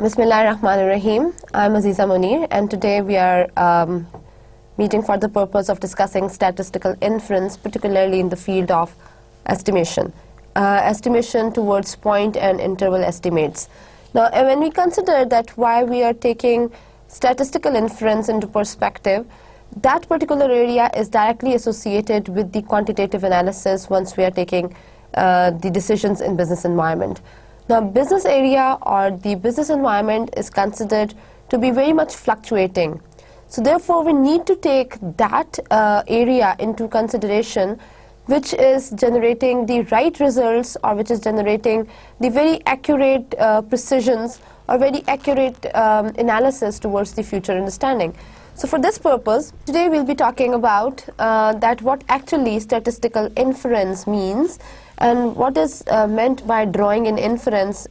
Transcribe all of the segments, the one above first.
Bismillahirrahmanirrahim. I'm Aziza Munir, and today we are meeting for the purpose of discussing statistical inference, particularly in the field of estimation. Estimation towards point and interval estimates. Now, when we consider that why we are taking statistical inference into perspective, that particular area is directly associated with the quantitative analysis once we are taking the decisions in business environment. Now, business area or the business environment is considered to be very much fluctuating. So therefore, we need to take that area into consideration, which is generating the right results or which is generating the very accurate precisions or very accurate analysis towards the future understanding. So for this purpose, today we'll be talking about that what actually statistical inference means and what is meant by drawing an inference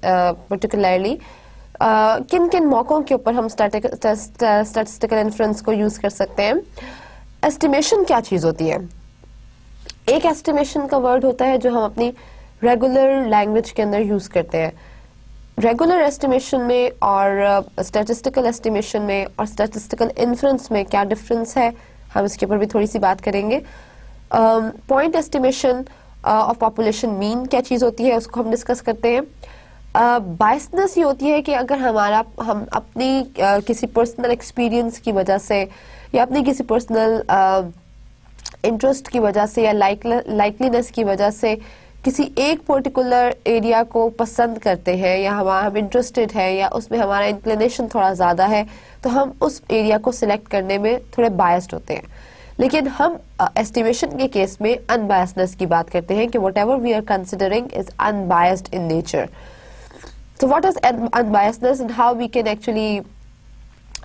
particularly. किन मौकों के ऊपर हम statistical inference को use कर सकते हैं. Estimation क्या चीज़ होती है? एक estimation का word होता है जो हम अपनी regular language के अंदर use करते हैं. Regular estimation में और statistical estimation में और statistical inference में क्या difference है, हम इसके ऊपर भी थोड़ी सी बात करेंगे. Point estimation of population mean क्या चीज़ होती है, उसको हम discuss करते हैं. Biasness ये होती है कि अगर हम अपनी किसी personal experience की वजह से या अपनी किसी personal interest की वजह से या likeliness की वजह से किसी एक पर्टिकुलर एरिया को पसंद करते हैं या हम इंटरेस्टेड है या उसमें हमारा इंक्लिनेशन थोड़ा ज़्यादा है, तो हम उस एरिया को सिलेक्ट करने में थोड़े बायस्ड होते हैं. लेकिन हम एस्टिमेशन के केस में अनबायस्डनेस की बात करते हैं कि whatever we are considering is unbiased in nature. So what is unbiasedness and how we can actually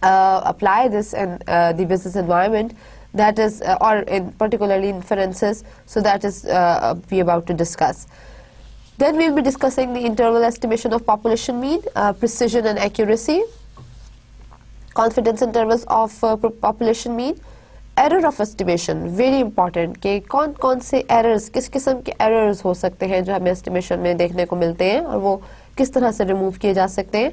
apply this in the business environment, that is or in particularly inferences, so that is we about to discuss. Then we will be discussing the interval estimation of population mean, precision and accuracy, confidence intervals of population mean, error of estimation, very important कि कौन से errors, किस किस्म के errors हो सकते हैं जो हमें estimation में देखने को मिलते हैं और वो किस तरह से remove किए जा सकते हैं.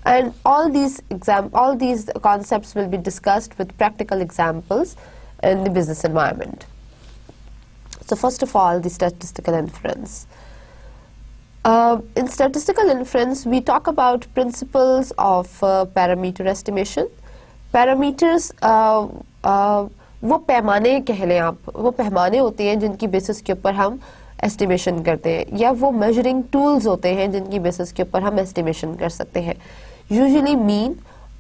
And all these concepts will be discussed with practical examples in the business environment. So first of all, the statistical inference. In statistical inference, we talk about principles of parameter estimation. Parameters वो पैमाने कह लें आप, वो पैमाने होते हैं जिनकी बेसिस के ऊपर हम एस्टिमेशन करते हैं, या वो मेजरिंग टूल्स होते हैं जिनकी बेसिस के ऊपर हम एस्टिमेशन कर सकते हैं. यूजुअली मीन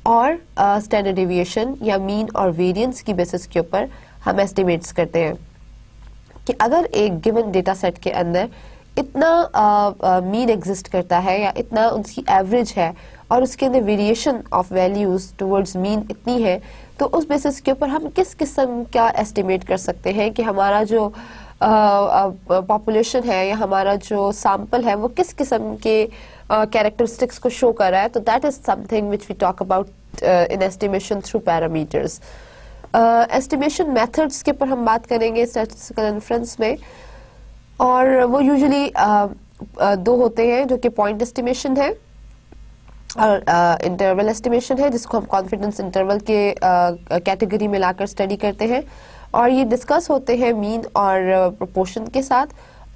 और स्टैंडर्ड डेविएशन या मीन और वेरिएंस की बेसिस के ऊपर हम एस्टिमेट्स करते हैं कि अगर एक गिवन डेटा सेट के अंदर इतना मीन एग्जिस्ट करता है या इतना उसकी एवरेज है और उसके अंदर variation of values towards mean इतनी है, तो उस बेसिस के ऊपर हम किस किस्म का एस्टिमेट कर सकते हैं कि हमारा जो पॉपुलेशन है या हमारा जो सैंपल है वो किस किस्म के कैरेक्टरिस्टिक्स को शो कर रहा है. तो that is something which we talk about in estimation through parameters. Estimation methods के ऊपर हम बात करेंगे स्टैटिस्टिकल इन्फ्रेंस में, और वो यूजुअली दो होते हैं जो कि पॉइंट एस्टिमेशन है और इंटरवल एस्टिमेशन है, जिसको हम कॉन्फिडेंस इंटरवल के कैटेगरी में लाकर स्टडी करते हैं. और ये डिस्कस होते हैं मीन और प्रोपोर्शन के साथ,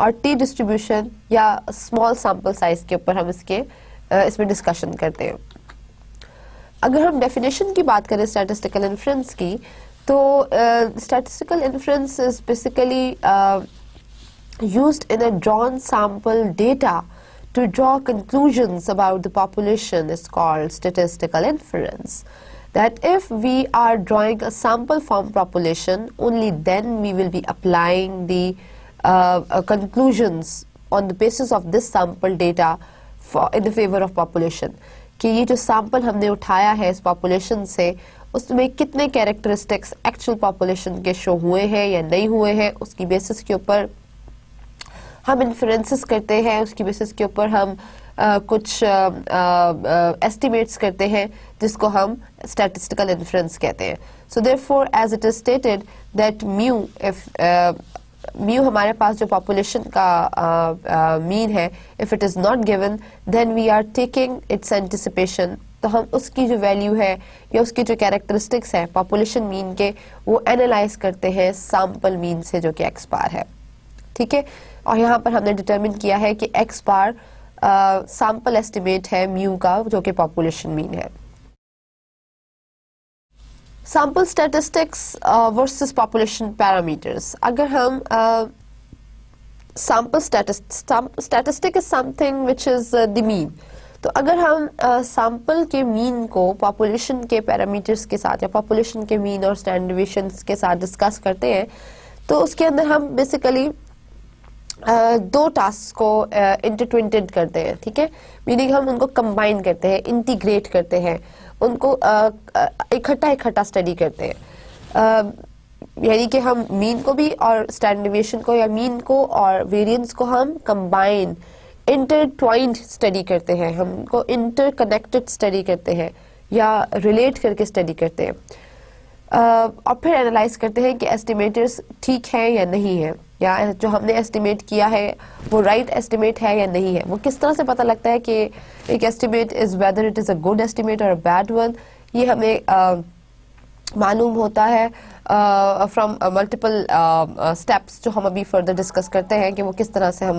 और टी डिस्ट्रीब्यूशन या स्मॉल सैंपल साइज के ऊपर हम इसमें डिस्कशन करते हैं. अगर हम डेफिनेशन की बात करें स्टैटिस्टिकल इन्फ्रेंस की, तो statistical inference is basically used in a drawn sample data to draw conclusions about the population is called statistical inference. That if we are drawing a sample from population, only then we will be applying the conclusions on the basis of this sample data in the favor of population. कि ये जो sample हमने उठाया है इस population से, उसमें कितने characteristics actual population के show हुए हैं या नहीं हुए हैं, उसकी basis के ऊपर हम इन्फ्रेंसेस करते हैं, उसकी बेसिस के ऊपर हम कुछ एस्टिमेट्स करते हैं जिसको हम स्टैटिस्टिकल इन्फ्रेंस कहते हैं. So therefore as it is stated that mu, if mu हमारे पास जो पॉपुलेशन का मीन है, if it is not given then we are taking its anticipation तो हम उसकी जो वैल्यू है या उसकी जो कैरेक्टरिस्टिक्स है पॉपुलेशन मीन के, वो एनालाइज करते हैं सैंपल मीन से, जो कि एक्स बार है। ठीक है, और यहाँ पर हमने डिटरमिन किया है कि एक्स बार सैंपल एस्टिमेट है म्यू का, जो कि पॉपुलेशन मीन है। Sample statistics versus population parameters. अगर हम sample statistic is something which is the mean, तो अगर हम सैंपल के मीन को पॉपुलेशन के पैरामीटर्स के साथ या पॉपुलेशन के मीन और स्टैंडर्ड डेविएशंस के साथ डिस्कस करते हैं, तो उसके अंदर हम बेसिकली दो टास्क को इंटरट्विंटेड करते हैं। ठीक है, मीनिंग हम उनको कंबाइन करते हैं, इंटीग्रेट करते हैं, उनको इकट्ठा स्टडी करते हैं। यानी कि हम मीन को भी और स्टैंडर्ड डेविएशन को, या मीन को और वेरिएंस को हम कंबाइन, इंटरट्वाइंड स्टडी करते हैं, हम उनको इंटरकनेक्टेड स्टडी करते हैं या रिलेट करके स्टडी करते हैं, और फिर एनालाइज करते हैं कि एस्टिमेटर्स ठीक है या नहीं है, या जो हमने एस्टिमेट किया है वो राइट एस्टिमेट है या नहीं है। वो किस तरह से पता लगता है कि एक estimate is whether it is a good estimate और अ बैड वन, ये हमें मालूम होता है फ्रॉम मल्टीपल स्टेप्स, जो हम अभी फर्दर डिस्कस करते हैं कि वो किस तरह से हम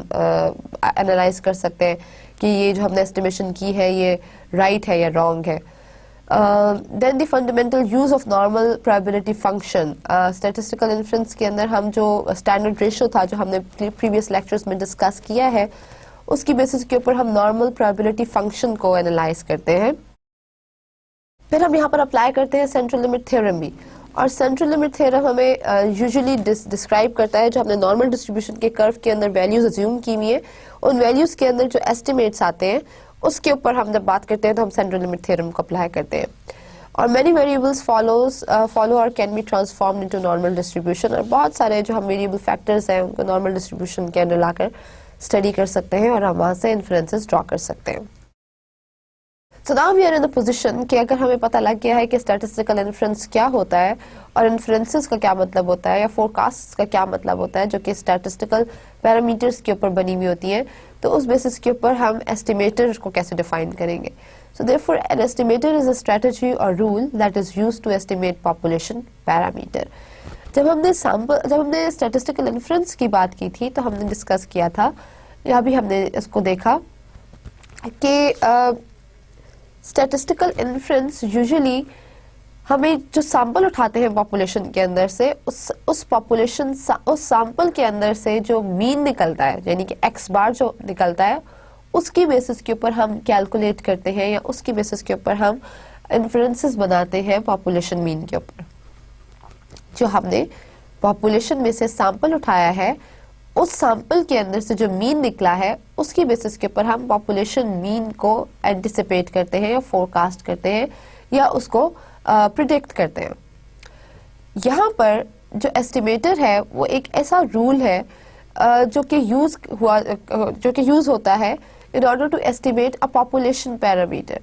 एनालाइज कर सकते हैं कि ये जो हमने एस्टिमेशन की है ये राइट है या रॉन्ग है। Then the fundamental use of normal probability function, statistical inference के अंदर हम जो standard ratio था, जो हमने previous lectures में discuss किया है, उसकी basis के ऊपर हम normal probability function को analyze करते हैं। फिर हम यहाँ पर apply करते हैं central limit theorem भी, और central limit theorem हमें usually describe करता है जो हमने normal distribution के curve के अंदर values assume की हुई है, उन values के अंदर जो estimates आते हैं उसके ऊपर हम जब बात करते हैं तो हम सेंट्रल लिमिट थ्योरम को अप्लाई करते हैं। और मैनी वेरिएबल्स फॉलो और can be transformed into normal distribution, और बहुत सारे जो हम वेरिएबल फैक्टर्स हैं उनको नॉर्मल डिस्ट्रीब्यूशन के अंदर लाकर स्टडी कर सकते हैं और हम वहाँ से इन्फ्रेंसेस ड्रॉ कर सकते हैं। So now we are in the position कि अगर हमें पता लग गया है कि स्टैटिस्टिकल इन्फ्रेंस क्या होता है और इन्फ्रेंसेस का क्या मतलब होता है या फोरकास्ट का क्या मतलब होता है, जो कि स्टैटिस्टिकल पैरामीटर्स के ऊपर बनी हुई होती है, तो उस बेसिस के ऊपर हम एस्टिमेटर को कैसे डिफाइन करेंगे। So therefore an estimator is a strategy और rule that is used to estimate population parameter. जब हमने स्टैटिस्टिकल इन्फ्रेंस की बात की थी तो हमने डिस्कस किया था, या भी हमने इसको देखा कि स्टैटिस्टिकल इन्फ्रेंस यूजुअली हमें जो सैंपल उठाते हैं पॉपुलेशन के अंदर से, उस सैंपल के अंदर से जो मीन निकलता है, यानी कि एक्स बार जो निकलता है, उसकी बेसिस के ऊपर हम कैलकुलेट करते हैं, या उसकी बेसिस के ऊपर हम इन्फ्रेंसेस बनाते हैं पॉपुलेशन मीन के ऊपर। जो हमने पॉपुलेशन में से सैंपल उठाया है, उस सैंपल के अंदर से जो मीन निकला है, उसकी बेसिस के ऊपर हम पॉपुलेशन मीन को एंटिसिपेट करते हैं या फोरकास्ट करते हैं या उसको प्रिडिक्ट करते हैं। यहाँ पर जो एस्टिमेटर है वो एक ऐसा रूल है जो कि यूज होता है in order to estimate a population parameter.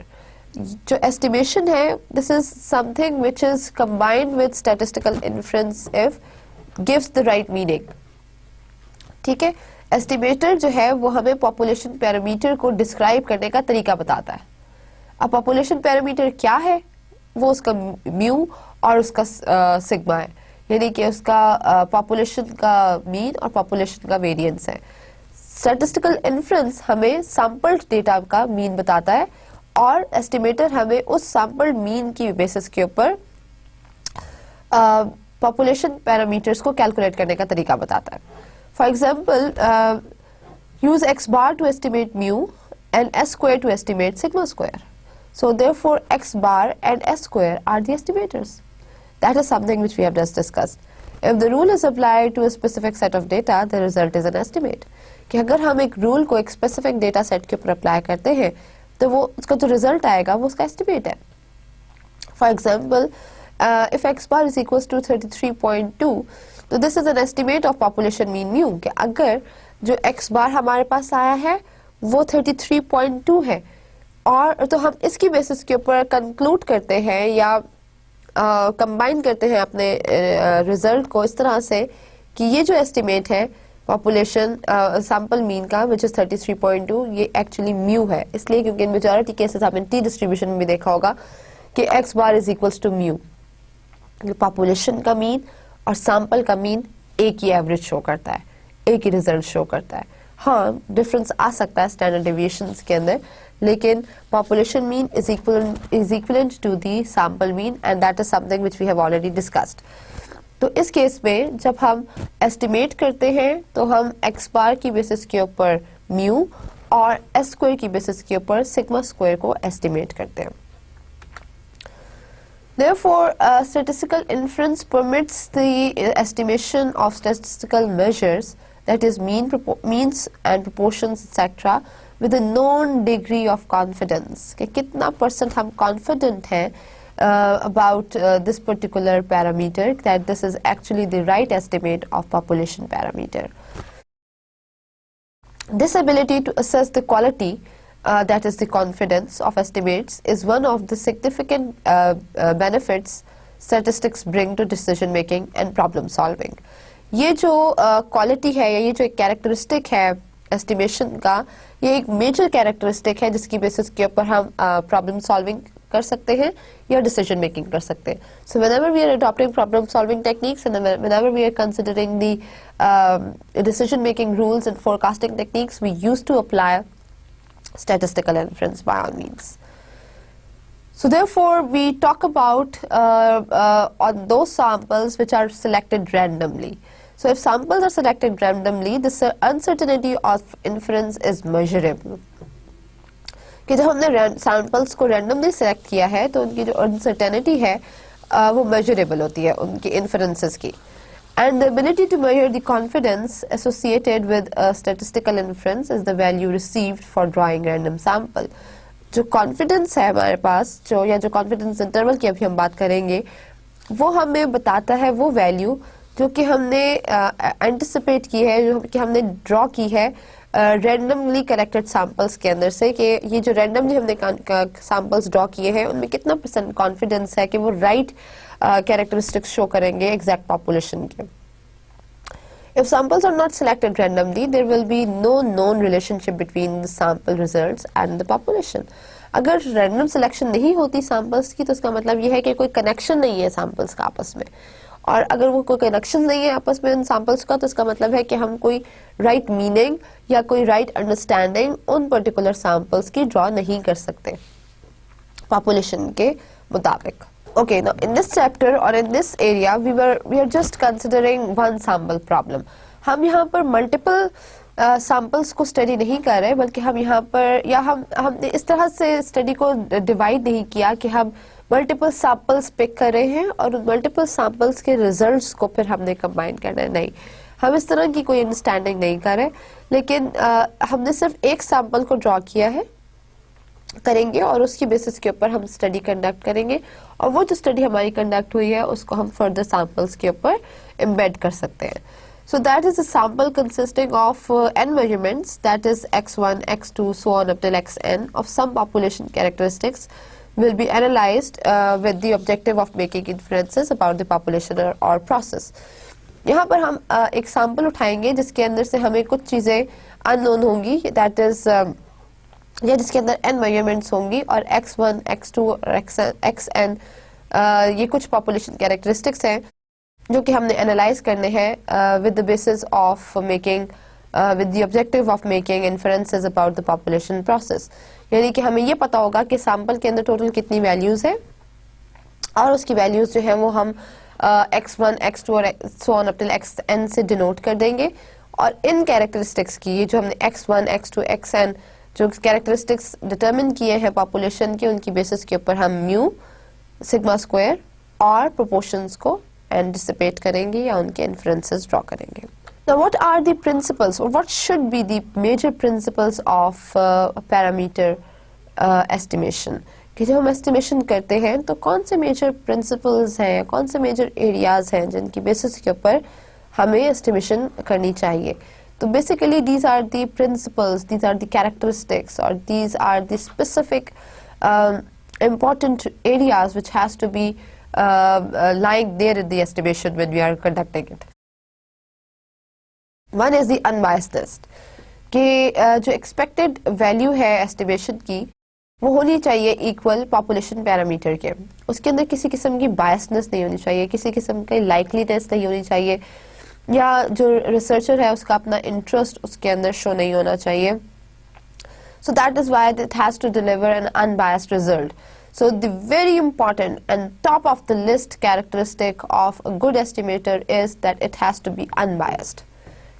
जो estimation है, this is something which is combined with statistical inference if gives the right meaning. ठीक है, एस्टिमेटर जो है वो हमें पॉपुलेशन पैरामीटर को डिस्क्राइब करने का तरीका बताता है। अब पॉपुलेशन पैरामीटर क्या है, वो उसका म्यू और उसका सिग्मा है, यानी कि उसका पॉपुलेशन का मीन और पॉपुलेशन का वेरिएंस है। स्टैटिस्टिकल इन्फ्रेंस हमें सैंपल्ड डेटा का मीन बताता है और एस्टिमेटर हमें उस सैंपल्ड मीन की बेसिस के ऊपर पॉपुलेशन पैरामीटर्स को कैलकुलेट करने का तरीका बताता है। For example, use x bar to estimate mu and s square to estimate sigma square. So therefore x bar and s square are the estimators. That is something which we have just discussed. If the rule is applied to a specific set of data, the result is an estimate. कि अगर हम एक rule को एक specific data set के ऊपर apply करते हैं तो वो उसका जो रिजल्ट आएगा वो उसका एस्टिमेट है। For example, if x bar is equals to 33.2, तो this is an estimate of population mean mu, कि अगर जो x बार हमारे पास आया है वो 33.2 है, और तो हम इसकी बेसिस के ऊपर कंक्लूड करते हैं या कंबाइन करते हैं अपने रिजल्ट को इस तरह से कि ये जो एस्टिमेट है पॉपुलेशन सैंपल मीन का विच इज 33.2, ये एक्चुअली म्यू है, इसलिए क्योंकि इन मेजॉरिटी केसेस आपने टी डिस्ट्रीब्यूशन में भी देखा होगा कि x bar is equals to mu. Population का मीन और सैंपल का मीन एक ही एवरेज शो करता है, एक ही रिजल्ट शो करता है। हाँ, डिफरेंस आ सकता है स्टैंडर्ड डेविएशंस के अंदर, लेकिन population mean is equivalent to the sample mean and that is something which we have already discussed. तो इस केस में जब हम एस्टिमेट करते हैं तो हम एक्स बार की बेसिस के ऊपर म्यू और एस स्क्वायर की बेसिस के ऊपर सिग्मा स्क्वायर को एस्टिमेट करते हैं। Therefore, statistical inference permits the estimation of statistical measures, that is means and proportions etc. with a known degree of confidence. कि कितना % हम confident हैं about this particular parameter, that this is actually the right estimate of population parameter. This ability to assess the quality, that is the confidence of estimates, is one of the significant benefits statistics bring to decision making and problem solving. ये जो quality है या ये जो एक characteristic है estimation का, ये एक major characteristic है जिसकी basis के ऊपर हम problem solving कर सकते हैं या decision making कर सकते हैं. So whenever we are adopting problem solving techniques and whenever we are considering the decision making rules and forecasting techniques, we used to apply statistical inference by all means. So therefore we talk about on those samples which are selected randomly. So if samples are selected randomly, the uncertainty of inference is measurable. कि जब हमने samples को randomly select किया है तो उनकी जो uncertainty है वो मेजरेबल होती है उनकी इन्फरेंसेस की। And the ability to measure the confidence associated with a statistical inference is the value received for drawing random sample. जो confidence है हमारे पास जो confidence interval की अभी हम बात करेंगे, वो हमें बताता है वो value जो कि हमने anticipate की है, जो कि हमने draw की है randomly collected samples के अंदर से, कि ये जो randomly हमने samples draw किए हैं उनमें कितना % confidence है कि वो right characteristics show करेंगे exact population के। If samples are not selected randomly, there will be no known relationship between the sample results and the population. अगर random selection नहीं होती samples की तो इसका मतलब ये है कि कोई connection नहीं है samples का आपस में, और अगर वो कोई connection नहीं है आपस में उन samples का तो इसका मतलब है कि हम कोई right meaning या कोई right understanding उन particular samples की draw नहीं कर सकते population के मुताबिक। Okay, now in this chapter or in this area we are just considering one sample problem. हम यहाँ पर multiple samples को study नहीं कर रहे, बल्कि हम यहाँ पर या हमने इस तरह से study को divide नहीं किया कि हम multiple samples pick कर रहे हैं और उन multiple samples के results को फिर हमने combine करना है, नहीं, हम इस तरह की कोई understanding नहीं कर रहे, लेकिन हमने सिर्फ एक sample को draw किया है करेंगे और उसकी बेसिस के ऊपर हम स्टडी कंडक्ट करेंगे और वो जो स्टडी हमारी कंडक्ट हुई है उसको हम फर्दर सैंपल्स के ऊपर एम्बेड कर सकते हैं। सो that is a sample consisting of n measurements, that is x1, x2 so on up till xn of some population characteristics will be analyzed with the objective of making inferences about the population or process. यहाँ पर हम एक sample उठाएंगे जिसके अंदर से हमें कुछ चीजें अननोन होंगी, दैट इज या जिसके अंदर n मेजरमेंट्स होंगी और x1, x2 और xn ये कुछ पॉपुलेशन कैरेक्टरिस्टिक्स हैं जो कि हमने एनालाइज करने हैं with the basis of making with the objective of making inferences about the population process. यानी कि हमें ये पता होगा कि सैंपल के अंदर टोटल कितनी वैल्यूज है और उसकी वैल्यूज जो है वो हम x1, x2 और so on up till xn से डिनोट कर देंगे और इन कैरेक्टरिस्टिक्स की, ये जो हमने x1, x2, xn जो कैरेक्टरिस्टिक्स डिटरमिन किए हैं पॉपुलेशन के, उनकी बेसिस के ऊपर हम म्यू, सिग्मा स्क्वायर और प्रोपोर्शंस को एंटिसिपेट करेंगे या उनके इन्फ्रेंसेस ड्रॉ करेंगे। Now what are the principles or what should be the major principles of parameter estimation? कि जब हम estimation करते हैं तो कौन से major principles हैं, कौन से major areas हैं जिनकी बेसिस के ऊपर हमें estimation करनी चाहिए। So basically these are the principles, these are the characteristics or these are the specific important areas which has to be lying there in the estimation when we are conducting it. One is the unbiasedness, कि जो expected value है estimation की वो होनी चाहिए equal population parameter के। उसके अंदर किसी किस्म की बायसनेस नहीं होनी चाहिए, किसी किस्म की लाइकलीनेस नहीं होनी चाहिए, या जो रिसर्चर है उसका अपना इंटरेस्ट उसके अंदर शो नहीं होना चाहिए। So that is why it has to deliver an unbiased result. So the very important and top of the list characteristic of a good estimator is that it has to be unbiased.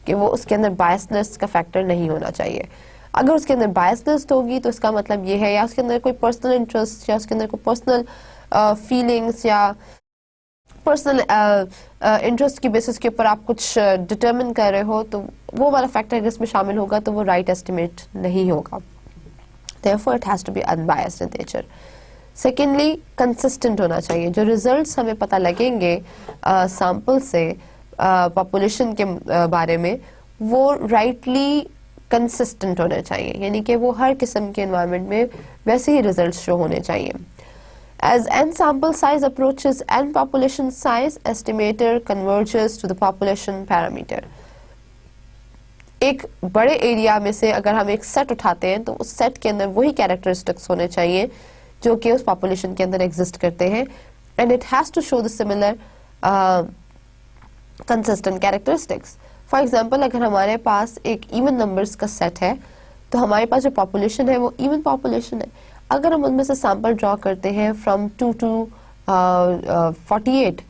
कि वो उसके अंदर biasness का factor नहीं होना चाहिए। अगर उसके अंदर biasness होगी तो इसका मतलब ये है या उसके अंदर कोई personal interest या उसके अंदर कोई personal feelings या पर्सनल इंटरेस्ट की बेसिस के ऊपर आप कुछ डिटरमिन कर रहे हो, तो वो वाला फैक्टर अगर इसमें शामिल होगा तो वो राइट एस्टिमेट नहीं होगा। Therefore, it has to be unbiased in nature. Secondly, consistent होना चाहिए। जो रिजल्ट्स हमें पता लगेंगे सैंपल से पॉपुलेशन के बारे में, वो राइटली कंसिस्टेंट होने चाहिए, यानी कि वो हर किस्म के एनवायरनमेंट में वैसे ही रिजल्ट्स शो होने चाहिए। As n sample size approaches n population size, estimator converges to the population parameter. एक बड़े एरिया में से अगर हम एक सेट उठाते हैं तो उस सेट के अंदर वही कैरेक्टरिस्टिक्स होने चाहिए जो कि उस पॉपुलेशन के अंदर एग्जिस्ट करते हैं, and it has to show the similar consistent characteristics. For example, अगर हमारे पास एक इवन नंबर्स का सेट है तो हमारे पास जो पॉपुलेशन है वो इवन पॉपुलेशन है। अगर हम उनमें से सैंपल ड्रॉ करते हैं फ्रॉम 2 to 48,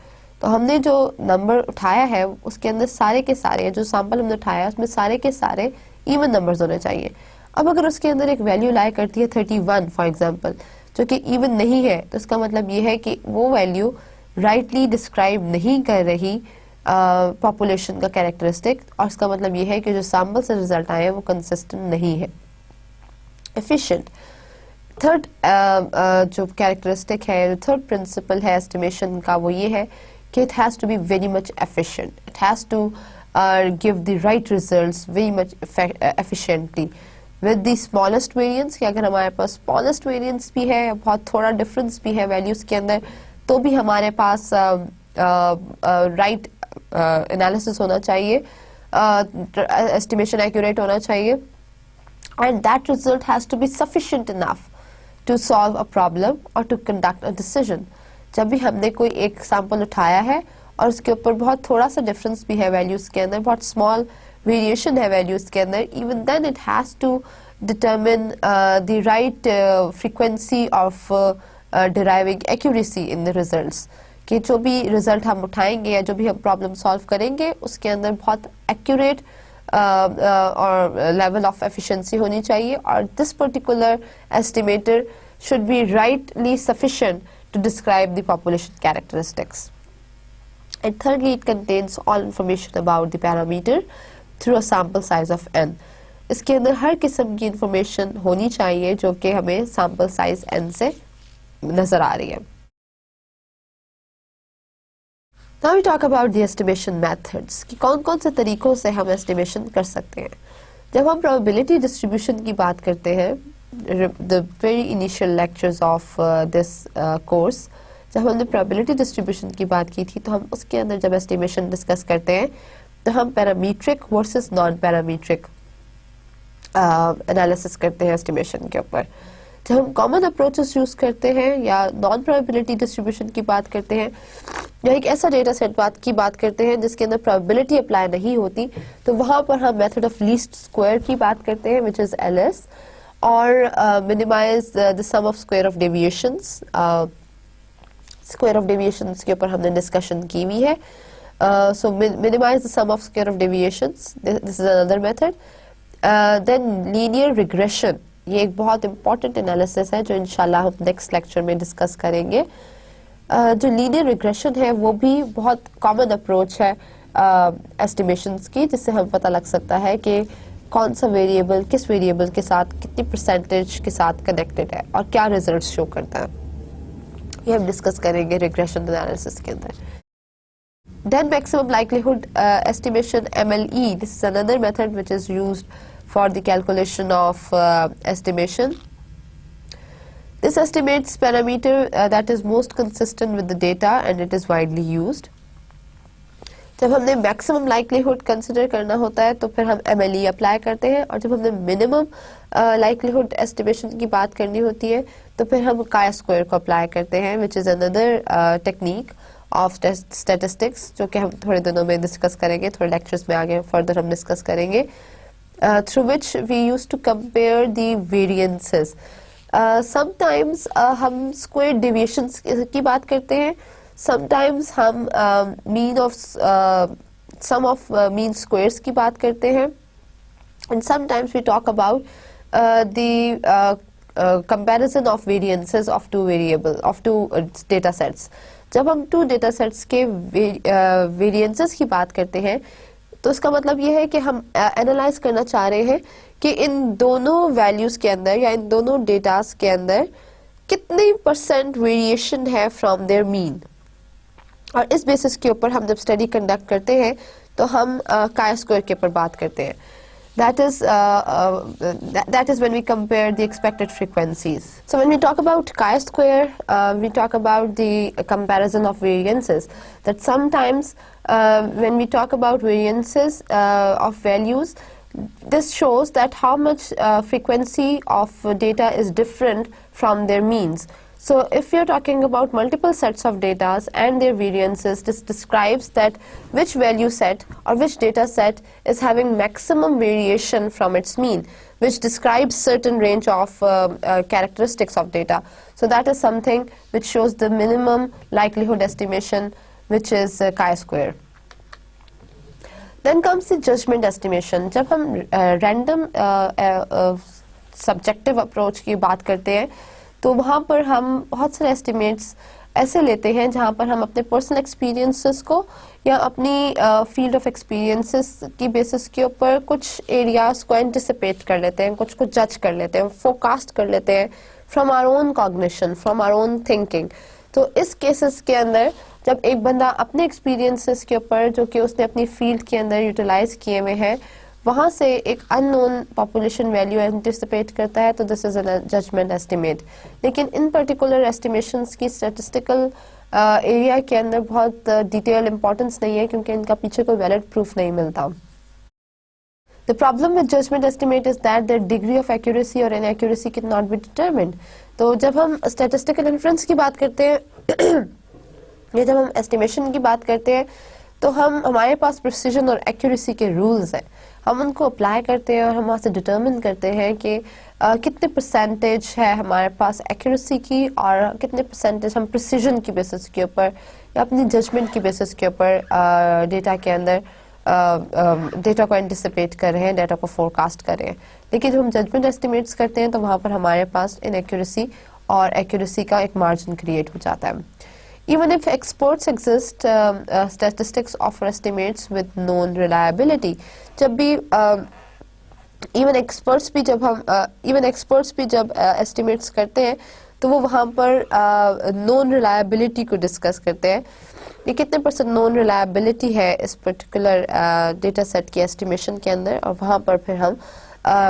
तो हमने जो नंबर उठाया है उसके अंदर सारे के सारे जो सैंपल हमने उठाया है उसमें सारे के सारे इवन नंबर्स होने चाहिए। अब अगर उसके अंदर एक वैल्यू लाई करती है 31 फॉर एग्जांपल, जो कि इवन नहीं है, तो इसका मतलब ये है कि वो वैल्यू राइटली डिस्क्राइब नहीं कर रही पॉपुलेशन का कैरेक्टरिस्टिक, और इसका मतलब ये है कि जो सैंपल से रिजल्ट आए हैं वो कंसिस्टेंट नहीं है। एफिशिएंट, थर्ड जो कैरेक्टरिस्टिक है, थर्ड प्रिंसिपल है एस्टिमेशन का, वो ये है कि it has to be very much efficient, it has to give the right results very much efficiently with the smallest variance. कि अगर हमारे पास स्मॉलेस्ट वेरिएंस भी है, बहुत थोड़ा डिफरेंस भी है वैल्यूज के अंदर, तो भी हमारे पास राइट एनालिसिस होना चाहिए, एस्टिमेशन एक्यूरेट होना चाहिए, and that result has to be sufficient enough to solve a problem or to conduct a decision. जब भी हमने कोई एक सैंपल उठाया है और उसके ऊपर बहुत थोड़ा सा डिफरेंस भी है वैल्यूज के अंदर, बहुत स्मॉल वेरिएशन है वैल्यूज के अंदर, even then it has to determine the right frequency of deriving accuracy in the results. कि जो भी रिजल्ट हम उठाएंगे या जो भी हम प्रॉब्लम सॉल्व करेंगे उसके अंदर बहुत एक्यूरेट और लेवल ऑफ एफिशिएंसी होनी चाहिए, और this particular estimator should be rightly sufficient to describe the population characteristics. And thirdly, it contains all information about the parameter through a sample size of n. इसके अंदर हर किस्म की information होनी चाहिए जो कि हमें सैंपल साइज n से नजर आ रही है। Now we talk about the estimation methods, कि कौन कौन से तरीकों से हम estimation कर सकते हैं। जब हम probability distribution की बात करते हैं, the very initial lectures of this course, जब हमने probability distribution की बात की थी, तो हम उसके अंदर जब estimation discuss करते हैं तो हम parametric versus non-parametric analysis करते हैं estimation के ऊपर। जब हम कॉमन अप्रोचेस यूज करते हैं या नॉन प्रोबेबिलिटी डिस्ट्रीब्यूशन की बात करते हैं या एक ऐसा डेटा सेट की बात करते हैं जिसके अंदर प्रोबेबिलिटी अप्लाई नहीं होती, तो वहां पर हम मेथड ऑफ लीस्ट स्क्वायर की बात करते हैं, विच इज LS, और minimize the sum of square of deviations. Square of deviations के ऊपर हमने डिस्कशन की हुई है, so minimize the sum of square of deviations, this is another method. Then linear regression, ये एक बहुत इंपॉर्टेंट एनालिसिस है जो इंशाल्लाह हम नेक्स्ट लेक्चर में डिस्कस करेंगे। जो लीनियर रिग्रेशन है वो भी बहुत कॉमन अप्रोच है एस्टिमेशंस की, जिससे हमें पता लग सकता है कि कौन सा वेरिएबल किस वेरिएबल के साथ कितनी परसेंटेज के साथ कनेक्टेड है और क्या रिजल्ट्स शो करता है, ये हम डिस्कस करेंगे रिग्रेशन एनालिसिस के अंदर। Then maximum likelihood estimation, MLE, this is another method which is used for the calculation of estimation. This estimates parameter that is most consistent with the data and it is widely used. जब हमने maximum likelihood consider करना होता है तो फिर हम MLE apply करते हैं, और जब हमने मिनिमम लाइक्लीहुड एस्टिमेशन की बात करनी होती है तो फिर हम काई स्क्वायर को अप्लाई करते हैं, which is another technique of statistics, जो कि हम थोड़े दिनों में डिस्कस करेंगे, थोड़े लेक्चर्स में आगे फर्दर हम डिस्कस करेंगे, through which we use to compare the variances. Sometimes हम स्क्वायर डेविएशंस की बात करते हैं, समटाइम्स हम mean of sum of mean squares की बात करते हैं, and sometimes we talk about the comparison of variances of two data sets। जब हम two data sets के variances की बात करते हैं तो इसका मतलब ये है कि हम एनालाइज करना चाह रहे हैं कि इन दोनों वैल्यूज के अंदर या इन दोनों डेटास के अंदर कितनी % वेरिएशन है फ्रॉम देयर मीन, और इस बेसिस के ऊपर हम जब स्टडी कंडक्ट करते हैं तो हम काई स्क्वायर के ऊपर बात करते हैं। That is when we compare the expected frequencies. So when we talk about chi-square, we talk about the comparison of variances. That sometimes when we talk about variances of values, this shows that how much frequency of data is different from their means. So if you're talking about multiple sets of data and their variances, this describes that which value set or which data set is having maximum variation from its mean, which describes certain range of characteristics of data. So that is something which shows the minimum likelihood estimation, which is chi-square. Then comes the judgment estimation. जब हम random subjective approach की बात करते हैं तो वहाँ पर हम बहुत सारे एस्टिमेट्स ऐसे लेते हैं जहाँ पर हम अपने पर्सनल एक्सपीरियंसेस को या अपनी फील्ड ऑफ एक्सपीरियंसेस की बेसिस के ऊपर कुछ एरियाज को एंटिसिपेट कर लेते हैं, कुछ जज कर लेते हैं, फोरकास्ट कर लेते हैं from our own cognition, from our own thinking. तो इस केसेस के अंदर जब एक बंदा अपने एक्सपीरियंसेस के ऊपर जो कि उसने अपनी फील्ड के अंदर यूटिलाइज किए हुए हैं वहाँ से एक अननोन पॉपुलेशन वैल्यू एंटिसिपेट करता है तो this is a judgment estimate. लेकिन इन पर्टिकुलर एस्टिमेशंस की स्टैटिस्टिकल एरिया के अंदर बहुत डिटेल इंपॉर्टेंस नहीं है क्योंकि इनका पीछे कोई वैलिड प्रूफ नहीं मिलता। The problem with judgment estimate is that the degree of accuracy or inaccuracy cannot be determined। तो जब हम statistical inference की बात करते हैं या जब हम estimation की बात करते हैं तो हमारे पास precision और accuracy के rules हैं, हम उनको अप्लाई करते हैं और हम वहाँ से डिटर्मिन करते हैं कि कितने परसेंटेज है हमारे पास एक्यूरेसी की और कितने परसेंटेज हम प्रिसीजन की बेसिस के ऊपर या अपनी जजमेंट की बेसिस के ऊपर डेटा के अंदर डेटा को एंटिसिपेट कर रहे हैं, डेटा को फोरकास्ट कर रहे हैं। लेकिन जब हम जजमेंट एस्टिमेट्स करते हैं तो वहाँ पर हमारे पास इनएक्यूरेसी और एक्यूरेसी का एक मार्जिन क्रिएट हो जाता है। Even if experts exist, statistics offer estimates with known reliability। जब भी even experts भी जब estimates करते हैं तो वो वहाँ पर known reliability को discuss करते हैं, ये कितने % known reliability है इस particular data set की estimation के अंदर, और वहाँ पर फिर हम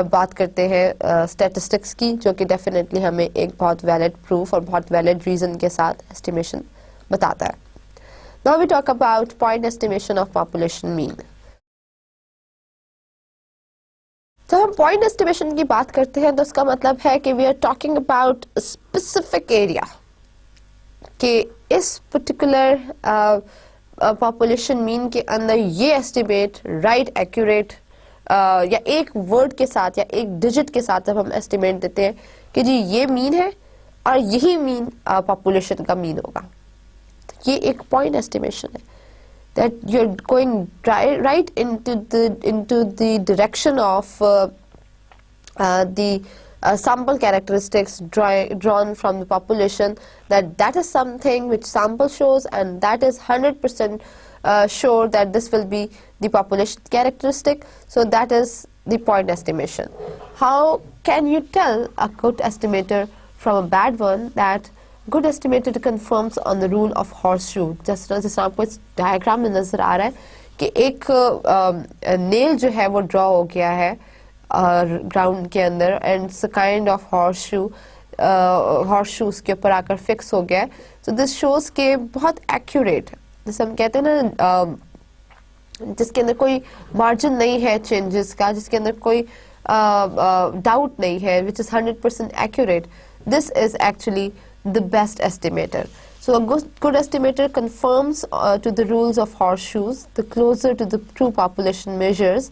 बात करते हैं statistics की, जो कि definitely हमें एक बहुत valid proof और बहुत valid reason के साथ estimation बताता है। Now we talk about point estimation of population mean। जब हम point estimation की बात करते हैं तो उसका मतलब है कि we are talking about a specific area, कि इस particular population mean के अंदर ये estimate right accurate या एक word के साथ या एक digit के साथ जब हम estimate देते हैं कि जी ये mean है और यही mean population का mean होगा, ये एक point estimation है, that you're going right into the direction of the sample characteristics drawn from the population, that is something which sample shows and that is 100% sure that this will be the population characteristic, so that is the point estimation. How can you tell a good estimator from a bad one? That good estimator confirms on the rule of horseshoe। जिस तरह से आपको इस diagram में नजर आ रहा है कि एक नेल जो है वो ड्रॉ हो गया है ग्राउंड के अंदर, and it's a kind of horseshoe उसके ऊपर आकर फिक्स हो गया है। सो दिस शोज के बहुत एक्यूरेट, जैसे हम कहते हैं ना जिसके अंदर कोई मार्जिन नहीं है चेंजेस का, जिसके अंदर कोई डाउट नहीं है, which is 100% accurate, this is actually the best estimator. So a good estimator conforms to the rules of horseshoes. The closer to the true population measures,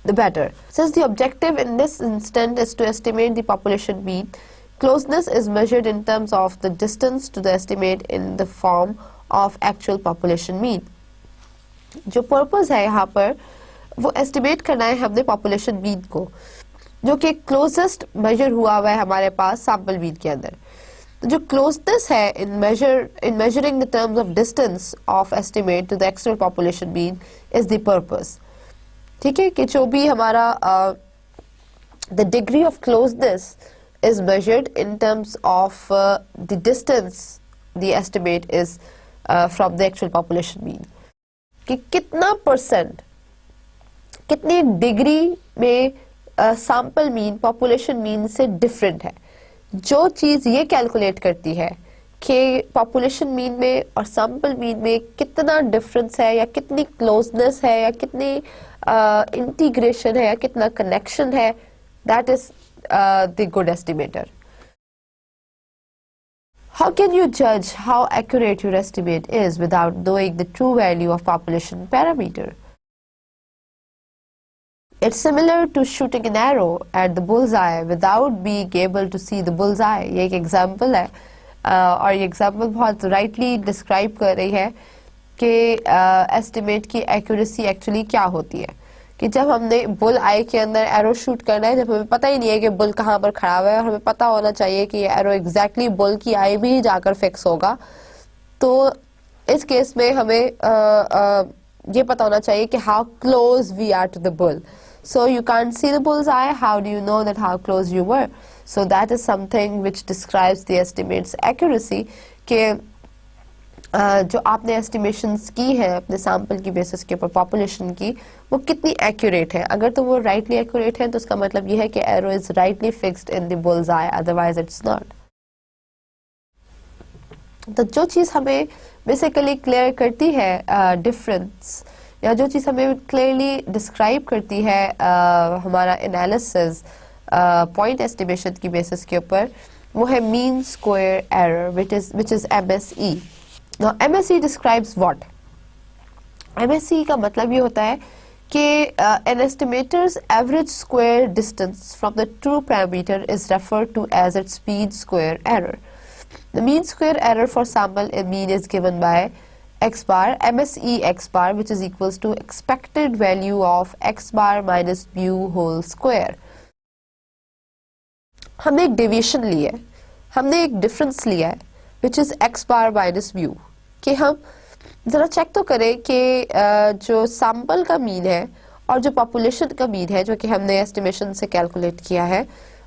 the better. Since the objective in this instant is to estimate the population mean, closeness is measured in terms of the distance to the estimate in the form of actual population mean. जो purpose है यहाँ पर वो estimate करना है हमने population mean को, जो कि क्लोजेस्ट मेजर हुआ हुआ है हमारे पास सैंपल मीन के अंदर. तो जो क्लोजनेस है in measuring the terms of distance of estimate to the actual population mean is the purpose. ठीक है, कि जो भी हमारा the degree of closeness is measured in terms of the distance the estimate is from the actual population mean, कि कितना percent, कितनी degree में सैंपल मीन पॉपुलेशन मीन से डिफरेंट है. जो चीज ये कैलकुलेट करती है कि पॉपुलेशन मीन में और सैंपल मीन में कितना डिफरेंस है, या कितनी क्लोजनेस है, या कितनी इंटीग्रेशन है, या कितना कनेक्शन है, that is the good estimator. How can you judge how accurate your estimate is without knowing the true value of population parameter? It's similar to shooting an arrow at the bullseye without being able to see the bullseye. ये एक example है, और ये example बहुत rightly describe कर रही है कि estimate की accuracy actually क्या होती है. कि जब हमने बुल आई के अंदर एरो शूट करना है, जब हमें पता ही नहीं है कि बुल कहाँ पर खड़ा हुआ है, और हमें पता होना चाहिए कि ये एरो एग्जैक्टली बुल की आई में ही जाकर फिक्स होगा, तो इस केस में हमें ये पता होना चाहिए कि how close we are to the bull. So you can't see the bull's eye, how do you know that how close you were? So that is something which describes the estimate's accuracy, के जो आपने estimations की है अपने sample की basis के ऊपर population की, वो कितनी एक्यूरेट है. अगर तो वो राइटली एक्यूरेट है तो उसका मतलब ये है कि arrow is rightly fixed in the bull's I, otherwise it's not. तो जो चीज़ हमें बेसिकली क्लियर करती है डिफरेंस, या जो चीज़ हमें क्लियरली डिस्क्राइब करती है हमारा एनालिसिस पॉइंट एस्टिमेशन की बेसिस के ऊपर, वो है mean square error, which is MSE. Now MSE describes what? MSE का मतलब ये होता है कि an estimator's average square distance from the true parameter is referred to as its mean square error. The mean square error for sample in mean is given by x bar, MSE x bar, which is equals to expected value of x bar minus mu whole square. हमने एक deviation लिया है, हमने एक difference लिया है, which is x bar minus mu. कि हम ज़रा चेक तो करें कि जो सैंपल का मीन है और जो पॉपुलेशन का मीन है, जो कि हमने एस्टिमेशन से कैलकुलेट किया है,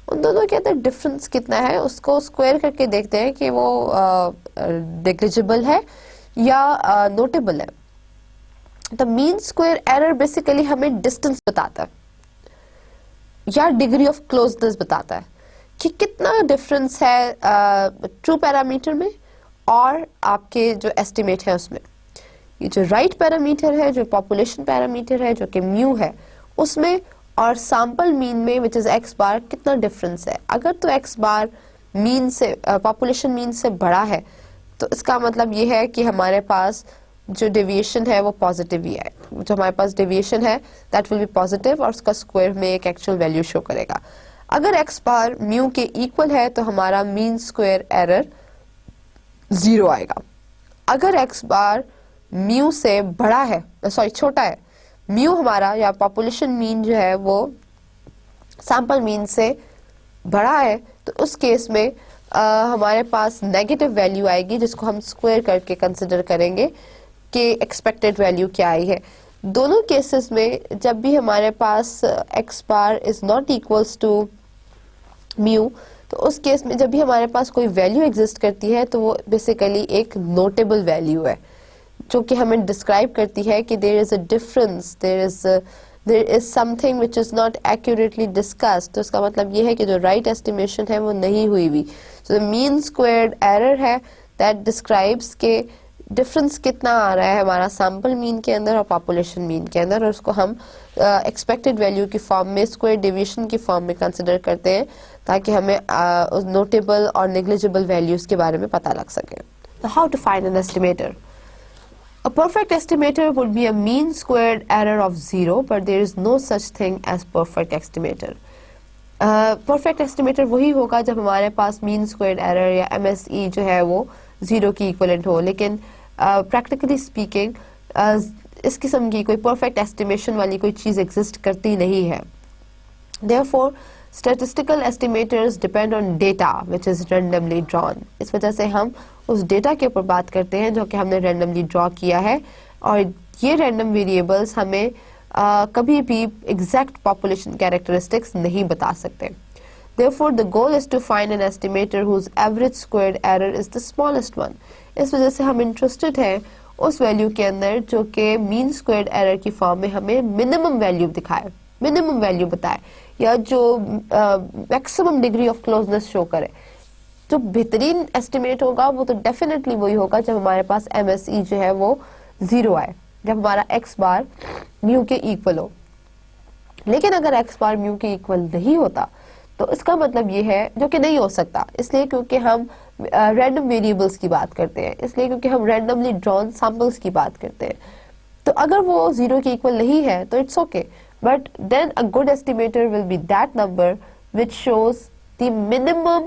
उन दोनों के अंदर डिफरेंस कितना है. उसको स्क्वायर करके देखते हैं कि वो नेग्लिजिबल है या नोटेबल है. The mean square error basically हमें डिस्टेंस बताता है या डिग्री ऑफ क्लोजनेस बताता है कि कितना डिफरेंस है ट्रू पैरामीटर में और आपके जो एस्टिमेट है उसमें. ये जो राइट पैरामीटर है, जो पॉपुलेशन पैरामीटर है, जो कि म्यू है, उसमें और सैंपल मीन में विच इज एक्स बार कितना डिफरेंस है. अगर तो एक्स बार मीन से पॉपुलेशन मीन से बड़ा है तो इसका मतलब ये है कि हमारे पास जो डेविएशन है वो पॉजिटिव ही है. जो हमारे पास डेविएशन है दैट विल बी पॉजिटिव और उसका स्क्वायर में एक एक्चुअल वैल्यू शो करेगा. अगर एक्स बार म्यू के इक्वल है तो हमारा मीन स्क्वायर एरर 0 आएगा. अगर एक्स बार म्यू से बड़ा है, छोटा है, म्यू हमारा या पॉपुलेशन मीन जो है वो सैंपल मीन से बड़ा है, तो उस केस में हमारे पास नेगेटिव वैल्यू आएगी, जिसको हम स्क्वायर करके कंसिडर करेंगे कि एक्सपेक्टेड वैल्यू क्या आई है. दोनों केसेस में जब भी हमारे पास x bar is not equals to mu, तो उस केस में जब भी हमारे पास कोई वैल्यू एग्जिस्ट करती है तो वो बेसिकली एक नोटेबल वैल्यू है, जो कि हमें डिस्क्राइब करती है कि there is a difference, there is something which is not accurately discussed. तो इसका मतलब ये है कि जो राइट एस्टिमेशन है वो नहीं हुई हुई. So the mean squared error है दैट डिस्क्राइब्स के डिफरेंस कितना आ रहा है हमारा सैम्पल मीन के अंदर और पॉपुलेशन मीन के अंदर, और उसको हम एक्सपेक्टेड वैल्यू की फॉर्म में, स्क्वायर डेविएशन की फॉर्म में कंसिडर करते हैं, ताकि हमें नोटेबल और नेग्लिजिबल वैल्यूज के बारे में पता लग सके। How to find an estimator? A perfect estimator would be a mean squared error of 0, but there is no such thing as perfect estimator. Perfect estimator वही होगा जब हमारे पास मीन स्क्वायर्ड एरर या MSE जो है वो 0 की इक्वलेंट हो, लेकिन प्रैक्टिकली स्पीकिंग इस किस्म की कोई परफेक्ट एस्टिमेशन वाली कोई चीज़ एग्जिस्ट करती नहीं है। Therefore, statistical estimators depend on data which is randomly drawn. इस वजह से हम उस डेटा के ऊपर बात करते हैं जो कि हमने randomly draw किया है, और ये random variables हमें कभी भी exact population characteristics नहीं बता सकते। Therefore, the goal is to find an estimator whose average squared error is the smallest one. इस वजह से हम interested हैं उस वैल्यू के अंदर जो कि mean squared error की फॉर्म में हमें minimum वैल्यू दिखाए, मिनिमम वैल्यू बताए, या जो maximum degree of closeness show करे। जो बेहतरीन एस्टिमेट होगा वो तो डेफिनेटली वही होगा जब हमारे पास MSE जो है वो 0 आए, जब हमारा x बार म्यू के इक्वल हो। लेकिन अगर x बार म्यू के इक्वल नहीं होता तो इसका मतलब ये है, जो कि नहीं हो सकता, इसलिए क्योंकि हम रैंडम वेरिएबल्स की बात करते हैं, इसलिए क्योंकि हम रैंडमली ड्रॉन सैंपल्स की बात करते हैं। तो अगर वो 0 के इक्वल नहीं है तो it's okay, but then a good estimator will be that number which shows the minimum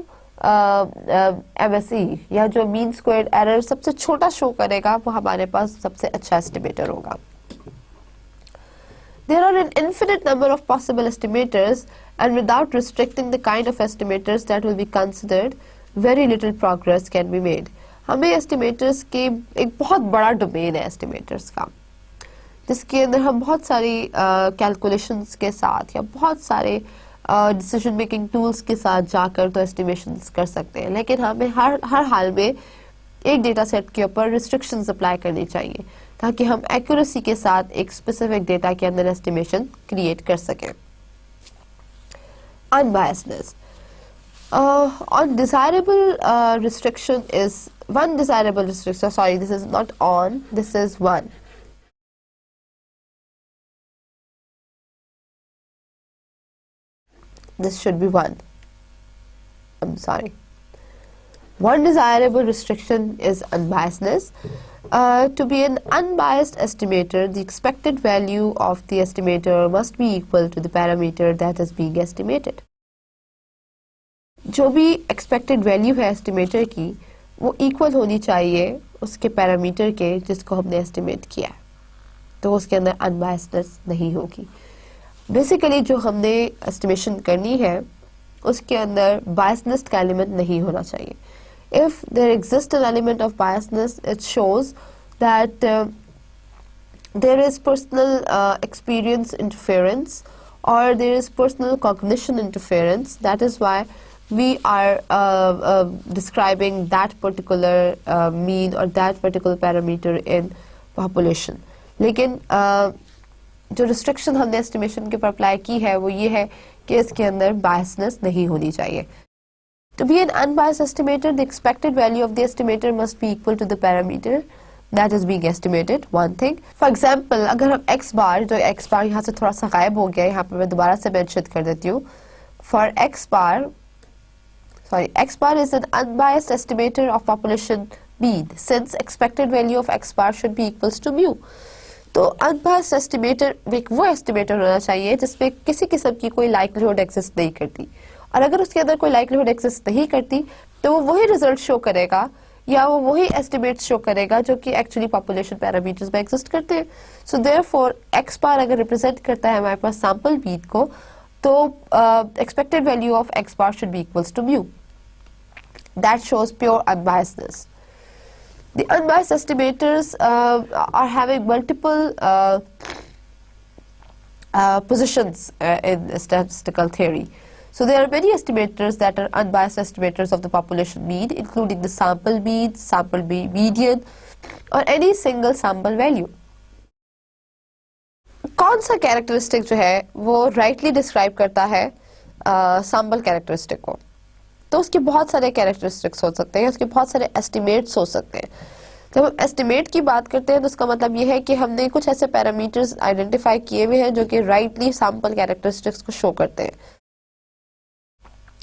MSE, या जो mean squared error सबसे छोटा शो करेगा वो हमारे पास सबसे अच्छा estimator होगा। There are an infinite number of possible estimators, and without restricting the kind of estimators that will be considered, very little progress can be made. हमें estimators के एक बहुत बड़ा domain है estimators का, जिसके अंदर हम बहुत सारी कैलकुलेशंस के साथ या बहुत सारे डिसीजन मेकिंग टूल्स के साथ जाकर तो एस्टिमेशंस कर सकते हैं, लेकिन हमें हर हाल में एक डेटा सेट के ऊपर रिस्ट्रिक्शंस अप्लाई करनी चाहिए ताकि हम एक्यूरेसी के साथ एक स्पेसिफिक डेटा के अंदर एस्टिमेशन क्रिएट कर सकें। Unbiasedness, undesirable restriction is one desirable restriction, sorry, this is not on, this is one. This should be 1. I'm sorry. One desirable restriction is unbiasedness. To be an unbiased estimator, the expected value of the estimator must be equal to the parameter that is being estimated. जो भी expected value है estimator की, वो equal होनी चाहिए उसके parameter के जिसको हमने estimate किया है, तो उसके अंदर unbiasedness नहीं होगी। बेसिकली जो हमने एस्टिमेशन करनी है उसके अंदर बायसनेस का एलिमेंट नहीं होना चाहिए। If there exist an element of biasness, it shows that there is personal experience interference और there is personal cognition interference. That is why we are describing that particular mean और that particular parameter in population. लेकिन जो restriction हमने estimation के ऊपर apply की है वो ये है कि इसके अंदर बायसनेस नहीं होनी चाहिए। To be an unbiased estimator, the expected value of the estimator must be equal to the parameter that is being estimated. One thing, for example, अगर हम x बार, जो x बार यहाँ से थोड़ा सा गायब हो गया है, यहाँ पर मैं दोबारा से मेंशन कर देती हूँ। For x bar, sorry, x bar is an unbiased estimator of population mean, since expected value of x bar should be equals to mu. तो अनबायस्ड एस्टिमेटर एक वो एस्टिमेटर होना चाहिए जिसमें किसी किस्म की कोई लाइक्लीहुड एग्जिस्ट नहीं करती, और अगर उसके अंदर कोई लाइक्लीहुड एग्जिस्ट नहीं करती तो वो वही रिजल्ट शो करेगा या वो वही एस्टिमेट शो करेगा जो कि एक्चुअली पॉपुलेशन पैरामीटर्स में एग्जिस्ट करते हैं। सो देयरफॉर एक्स बार अगर रिप्रेजेंट करता है हमारे पास सैंपल मीन को, तो expected value of X bar should be equals to mu. That shows pure unbiasness. The unbiased estimators are having multiple positions in statistical theory. So there are many estimators that are unbiased estimators of the population mean, including the sample mean, sample median, or any single sample value. कौन सा characteristic जो है वो rightly describe करता है sample characteristic को? तो उसके बहुत सारे कैरेक्टरिस्टिक्स हो सकते हैं, उसके बहुत सारे एस्टिमेट्स हो सकते हैं। जब हम एस्टिमेट की बात करते हैं तो उसका मतलब ये है कि हमने कुछ ऐसे पैरामीटर्स आइडेंटिफाई किए हुए हैं जो कि राइटली सैंपल कैरेक्टरिस्टिक्स को शो करते हैं,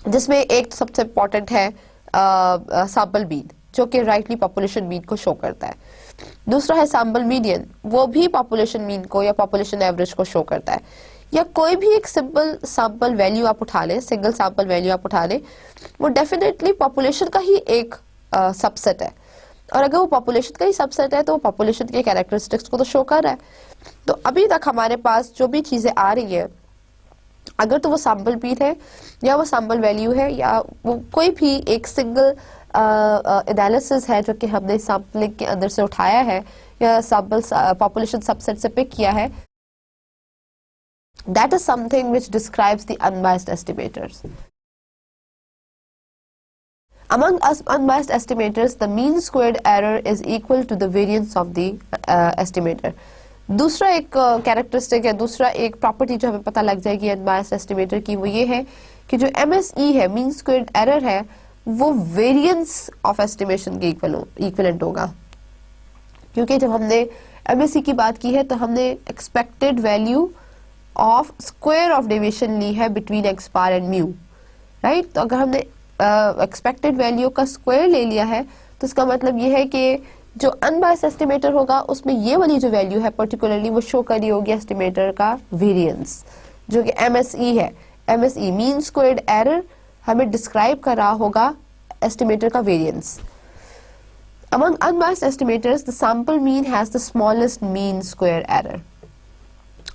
जिसमें एक सबसे इम्पोर्टेंट है सैंपल मीन, जो कि राइटली पॉपुलेशन मीन को शो करता है। दूसरा है सैंपल मीडियन, वो भी पॉपुलेशन मीन को या पॉपुलेशन एवरेज को शो करता है। या कोई भी एक सिंपल सैंपल वैल्यू आप उठा लें, सिंगल सैंपल वैल्यू आप उठा लें, वो डेफिनेटली पॉपुलेशन का ही एक सबसेट है, और अगर वो पॉपुलेशन का ही सबसेट है तो वो पॉपुलेशन के कैरेक्टरिस्टिक्स को तो शो कर रहा है। तो अभी तक हमारे पास जो भी चीजें आ रही हैं, अगर तो वो सैंपल मीन है या वो सैंपल वैल्यू है या वो कोई भी एक सिंगल एनालिसिस है जो कि हमने सैंपलिंग के अंदर से उठाया है या सैंपल पॉपुलेशन सबसेट से पिक किया है, that is something which describes the unbiased estimators. Among us unbiased estimators, the mean squared error is equal to the variance of the estimator. दूसरा एक कैरेक्टरिस्टिक है, दूसरा एक प्रॉपर्टी जो हमें पता लग जाएगी अनबायस्ड एस्टिमेटर की, वो ये है कि जो MSE है, मीन स्क्वेयर्ड एरर है, वो वेरिएंस ऑफ एस्टिमेशन के इक्विवेलेंट होगा। क्योंकि जब हमने MSE की बात की है तो हमने expected value of square of deviation ली है between x bar and mu, right. तो अगर हमने एक्सपेक्टेड वैल्यू का स्क्वायर ले लिया है तो इसका मतलब ये है कि जो अनबायस्ड एस्टिमेटर होगा उसमें ये वाली जो वैल्यू है पर्टिकुलरली वो शो करी होगी एस्टिमेटर का वेरिएंस, जो कि MSE है। MSE मीन स्क्वायर्ड एरर हमें डिस्क्राइब कर रहा होगा एस्टिमेटर का variance. Among unbiased estimators, the sample mean has the smallest mean square error.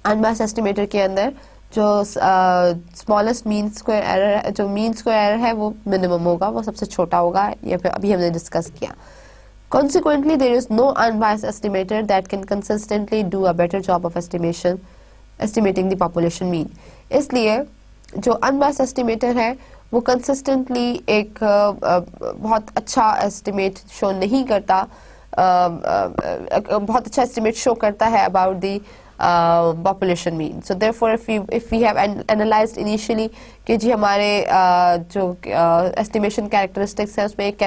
Unbiased estimator के अंदर जो स्मॉलेस्ट मीन स्क्वायर एरर, जो मीन स्क्वायर एरर है वो मिनिमम होगा, वो सबसे छोटा होगा, ये अभी हमने डिस्कस किया। Consequently, there is no unbiased estimator that can consistently do a better job of estimating the population mean. इसलिए जो अनबायस्ड एस्टिमेटर है वो कंसिस्टेंटली एक बहुत अच्छा एस्टिमेट शो नहीं करता, बहुत अच्छा एस्टिमेट शो करता है about the population mean. So therefore if we have analyzed initially कि जी हमारे जो estimation characteristics है उसमें एक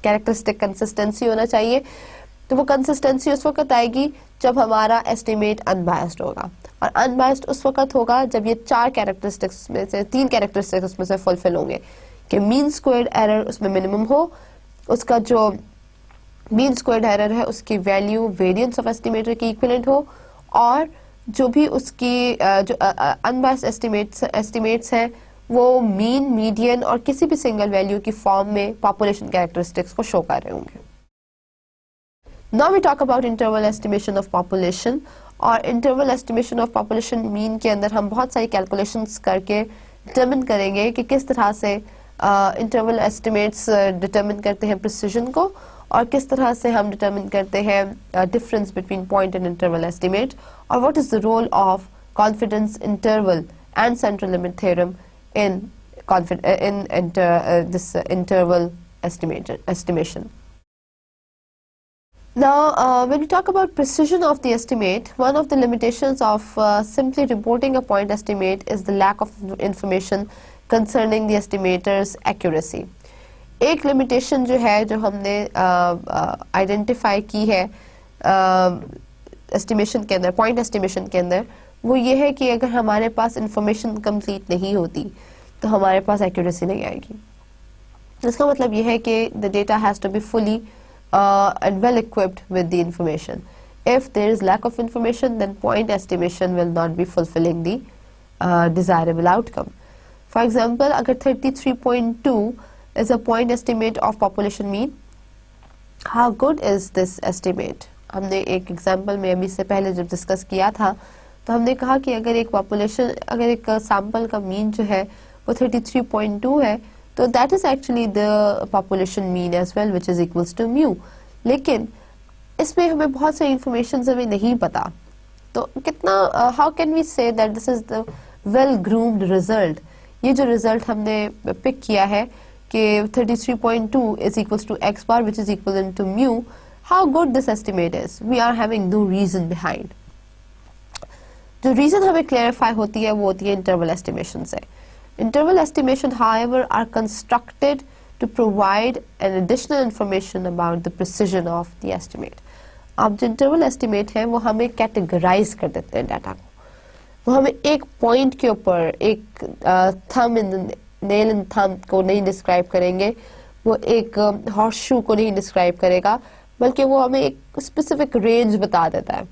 characteristic consistency होना चाहिए, तो वो consistency उस वक्त आएगी जब हमारा estimate unbiased होगा, और unbiased उस वक्त होगा जब ये चार characteristics में से तीन characteristics उसमें से fulfill होंगे कि mean squared error उसमें minimum हो, उसका जो मीन स्क्वायर्ड एरर है उसकी वैल्यू वेरिएंस ऑफ एस्टिमेटर की इक्विवेलेंट हो, और जो भी उसकी जो अनबायस्ड एस्टिमेट्स हैं वो मीन, मीडियन और किसी भी सिंगल वैल्यू की फॉर्म में पॉपुलेशन कैरेक्टरिस्टिक्स को शो कर रहे होंगे। Now we talk about interval estimation of population. और interval estimation of population mean के अंदर हम बहुत सारी कैलकुलेशंस करके डिटरमिन करेंगे कि किस तरह से इंटरवल एस्टिमेट्स डिटरमिन करते हैं प्रिसिजन को, और किस तरह से हम डिटरमिन करते हैं difference between point and interval estimate, और what is the role of confidence interval and central limit theorem in this interval estimation. Now, when we talk about precision of the estimate, one of the limitations of simply reporting a point estimate is the lack of information concerning the estimator's accuracy. एक limitation जो है जो हमने identify की है estimation के अंदर, point estimation के अंदर, वो ये है कि अगर हमारे पास इंफॉर्मेशन कंप्लीट नहीं होती तो हमारे पास एक्यूरेसी नहीं आएगी। इसका मतलब ये है कि the data has to be fully and well equipped with the information. If there is lack of information, then point estimation will not be fulfilling the desirable outcome. For example, अगर 33.2 is a point estimate of population mean, how good is this estimate? हमने एक example में अभी से पहले जब discuss किया था तो हमने कहा कि अगर एक पॉपुलेशन, अगर एक सैंपल का मीन जो है वो 33.2 है तो that is actually the population mean as well, which is equals to mu. लेकिन इसमें हमें बहुत सारी information हमें नहीं पता, तो कितना how can we say that this is the well groomed result? ये जो result हमने pick किया है कि 33.2 is equals to x bar which is equivalent to mu, how good this estimate is? We are having no reason behind. जो reason हमें clarify होती है वो होती है interval estimation से. Interval estimation, however, are constructed to provide an additional information about the precision of the estimate. अब जो इंटरवल एस्टिमेट है वो हमें कैटेगराइज कर देते हैं डाटा को, वो हमें एक पॉइंट के ऊपर एक thumb in nail in thumb को नहीं डिस्क्राइब करेंगे, वो एक हॉर्स शू को नहीं डिस्क्राइब करेगा, बल्कि वो हमें एक स्पेसिफिक रेंज बता देता है।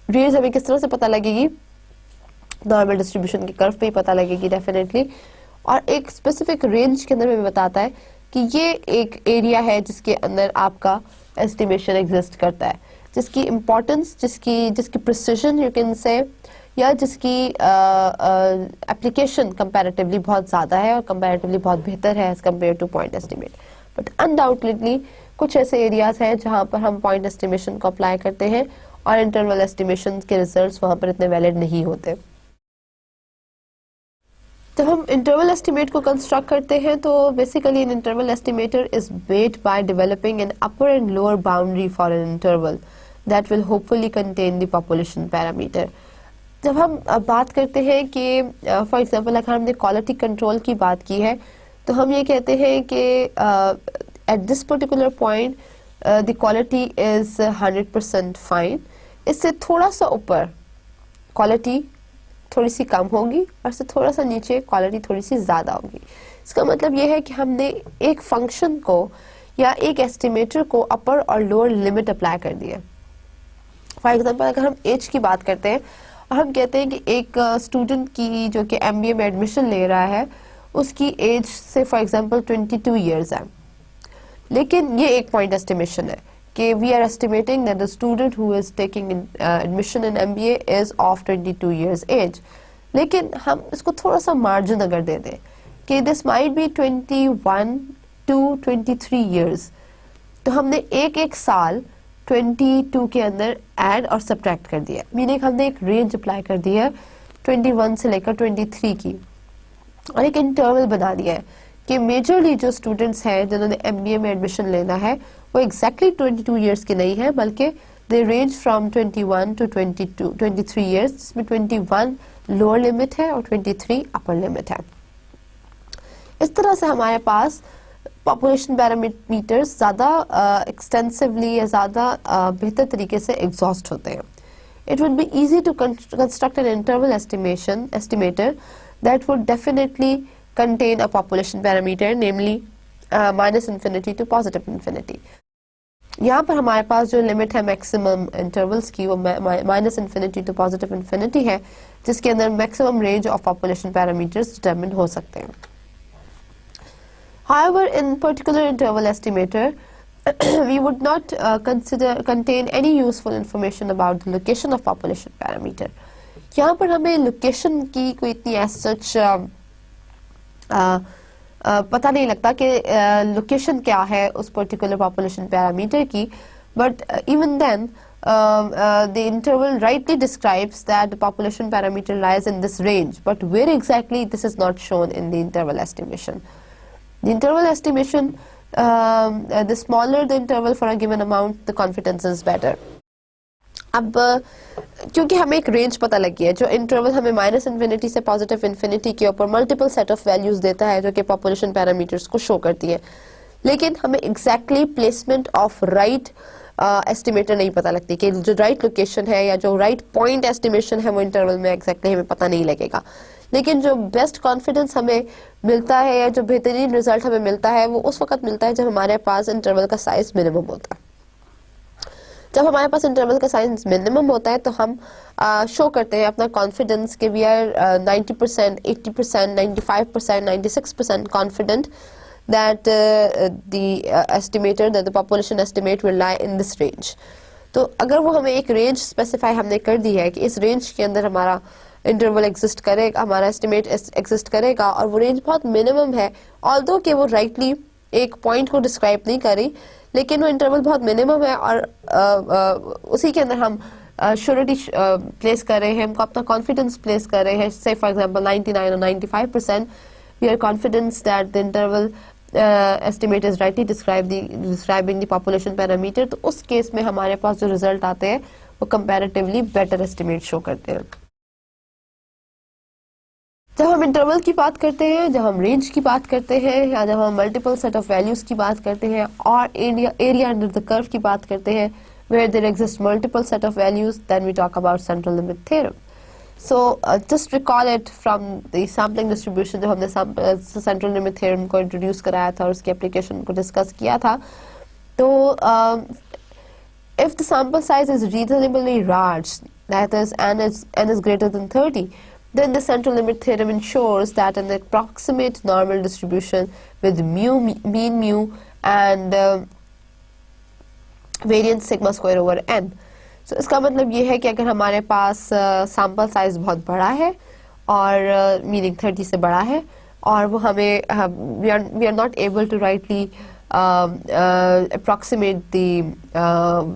रेंज हमें किस तरह से पता लगेगी? नॉर्मल डिस्ट्रीब्यूशन की कर्व पे ही पता लगेगी डेफिनेटली, और एक स्पेसिफिक रेंज के अंदर हमें बताता है कि ये एक एरिया है जिसके अंदर आपका एस्टिमेशन एग्जिस्ट करता है, जिसकी इम्पोर्टेंस, जिसकी प्रिसिजन यू कैन से, या जिसकी एप्लीकेशन कंपैरेटिवली बहुत ज़्यादा है और कंपैरेटिवली बहुत बेहतर है as compare to point estimate. But undoubtedly कुछ ऐसे एरियाज हैं जहाँ पर हम पॉइंट एस्टिमेशन को अप्लाई करते हैं और इंटरवल एस्टिमेशन के रिजल्ट्स वहाँ पर इतने वैलिड नहीं होते। जब हम इंटरवल एस्टिमेट को कंस्ट्रक्ट करते हैं तो basically an interval estimator is made by developing an upper and lower boundary for an interval that will hopefully contain the population parameter. जब हम बात करते हैं कि फॉर एग्जांपल अगर हमने क्वालिटी कंट्रोल की बात की है तो हम ये कहते हैं कि at this particular point the quality is 100% fine, इससे थोड़ा सा ऊपर क्वालिटी थोड़ी सी कम होगी और इससे थोड़ा सा नीचे क्वालिटी थोड़ी सी ज़्यादा होगी। इसका मतलब ये है कि हमने एक फंक्शन को या एक एस्टिमेटर को अपर और लोअर लिमिट अप्लाई कर दी है। फॉर एग्जांपल अगर हम एज की बात करते हैं और हम कहते हैं कि एक स्टूडेंट की जो कि MBA में एडमिशन ले रहा है उसकी एज से फॉर एग्जांपल 22 ईयर्स है, लेकिन ये एक पॉइंट एस्टिमेशन है कि we are estimating that the student who is taking admission in MBA is of 22 years age, लेकिन हम इसको थोड़ा सा मार्जिन अगर दे दें कि this might be 21 to 23 years, तो हमने एक साल 22 के अंदर ऐड और सब्ट्रैक्ट कर दिया, मीनिंग हमने एक रेंज अप्लाई कर दी है 21 से लेकर 23 की, और एक इंटरवल बना दिया है कि मेजरली जो स्टूडेंट्स हैं जिन्होंने MBA में एडमिशन लेना है वो एग्जैक्टली 22 ईयर्स के नहीं है, बल्कि दे रेंज फ्रॉम 21 to 23 ईयर्स, जिसमें 21 लोअर लिमिट है और 23 अपर लिमिट है। इस तरह से हमारे पास पॉपुलेशन पैरामीटर्स ज़्यादा एक्सटेंसिवली या ज़्यादा बेहतर तरीके से एग्जॉस्ट होते हैं। It would be easy to construct an interval estimator that would definitely contain a population parameter, namely -infinity to +infinity. यहाँ पर हमारे पास जो लिमिट है मैक्सिमम इंटरवल्स की वो -infinity to +infinity है, जिसके अंदर maximum range of population parameters determine हो सकते हैं। However, in particular interval estimator, we would not contain any useful information about the location of population parameter. यहाँ पर हमें लोकेशन की कोई इतनी as such पता नहीं लगता कि लोकेशन क्या है उस पर्टिकुलर पॉपुलेशन पैरामीटर की, but even then the interval rightly describes that the population parameter lies in this range, but where exactly, this is not shown in the interval estimation. The interval estimation, the smaller the interval for a given amount, the confidence is better. अब क्योंकि हमें एक range पता लगी है, जो interval हमें -infinity से +infinity के ऊपर मल्टीपल सेट ऑफ वैल्यूज देता है जो कि पॉपुलेशन पैरामीटर्स को शो करती है, लेकिन हमें exactly placement of right estimator नहीं पता लगती कि जो राइट लोकेशन है या जो राइट पॉइंट एस्टिमेशन है वो इंटरवल में एग्जैक्टली हमें पता नहीं लगेगा। लेकिन जो बेस्ट कॉन्फिडेंस हमें मिलता है या जो बेहतरीन रिजल्ट हमें मिलता है वो उस वक्त मिलता है जब हमारे पास इंटरवल का साइज मिनिमम होता है। जब हमारे पास इंटरवल का साइज मिनिमम होता है तो हम शो करते हैं अपना कॉन्फिडेंस कि we are 90%, 80%, 95%, 96% confident that the estimator, that the population estimate will lie in this range. तो अगर वो हमें एक रेंज स्पेसिफाई हमने कर दी है कि इस रेंज के अंदर हमारा इंटरवल एग्जिस्ट करेगा, हमारा एस्टिमेट एग्जिस्ट करेगा, और वो रेंज बहुत मिनिमम है, ऑल्दो कि वो राइटली एक पॉइंट को डिस्क्राइब नहीं कर रही, लेकिन वो इंटरवल बहुत मिनिमम है और उसी के अंदर हम श्योरिटी प्लेस कर रहे हैं, हमको अपना कॉन्फिडेंस प्लेस कर रहे हैं, से for example 99 or 95%, we are confident that the interval estimate is rightly describing the population parameter. तो उस केस में हमारे पास जो रिजल्ट आते हैं वो कंपैरेटिवली बेटर एस्टिमेट शो करते हैं। जब हम इंटरवल की बात करते हैं, जब हम रेंज की बात करते हैं, या जब हम मल्टीपल सेट ऑफ वैल्यूज की बात करते हैं और एरिया अंडर द कर्व की बात करते हैं, where there exist multiple set of values, then we talk about central limit theorem. So just recall it from the sampling distribution, जब हमने central limit theorem को introduce कराया था और उसकी application को discuss किया था, तो if the sample size is reasonably large, that is n is greater than 30, then the central limit theorem ensures that an approximate normal distribution with mean mu and variance sigma square over n. सो इसका मतलब ये है कि अगर हमारे पास sample size बहुत बड़ा है और मीनिंग 30 से बड़ा है और वो हमें we are not able to rightly approximate the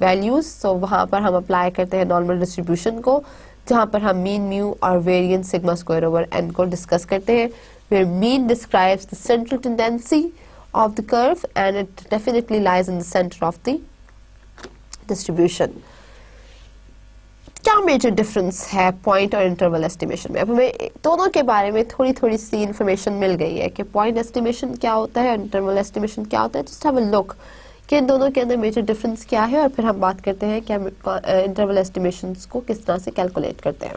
values, so वहाँ पर हम अप्लाई करते हैं नॉर्मल डिस्ट्रीब्यूशन को, जहाँ पर हम मीन म्यू और variance sigma square over n को डिस्कस करते हैं, where mean describes the central tendency of the curve and it definitely lies in the center of the distribution. क्या मेजर डिफरेंस है पॉइंट और इंटरवल एस्टिमेशन में? अब हमें दोनों के बारे में थोड़ी थोड़ी सी इंफॉर्मेशन मिल गई है कि पॉइंट एस्टिमेशन क्या होता है और इंटरवल एस्टिमेशन क्या होता है. जस्ट हैव अ लुक कि इन दोनों के अंदर मेजर डिफरेंस क्या है और फिर हम बात करते हैं कि हम इंटरवल एस्टिमेशंस को किस तरह से कैलकुलेट करते हैं.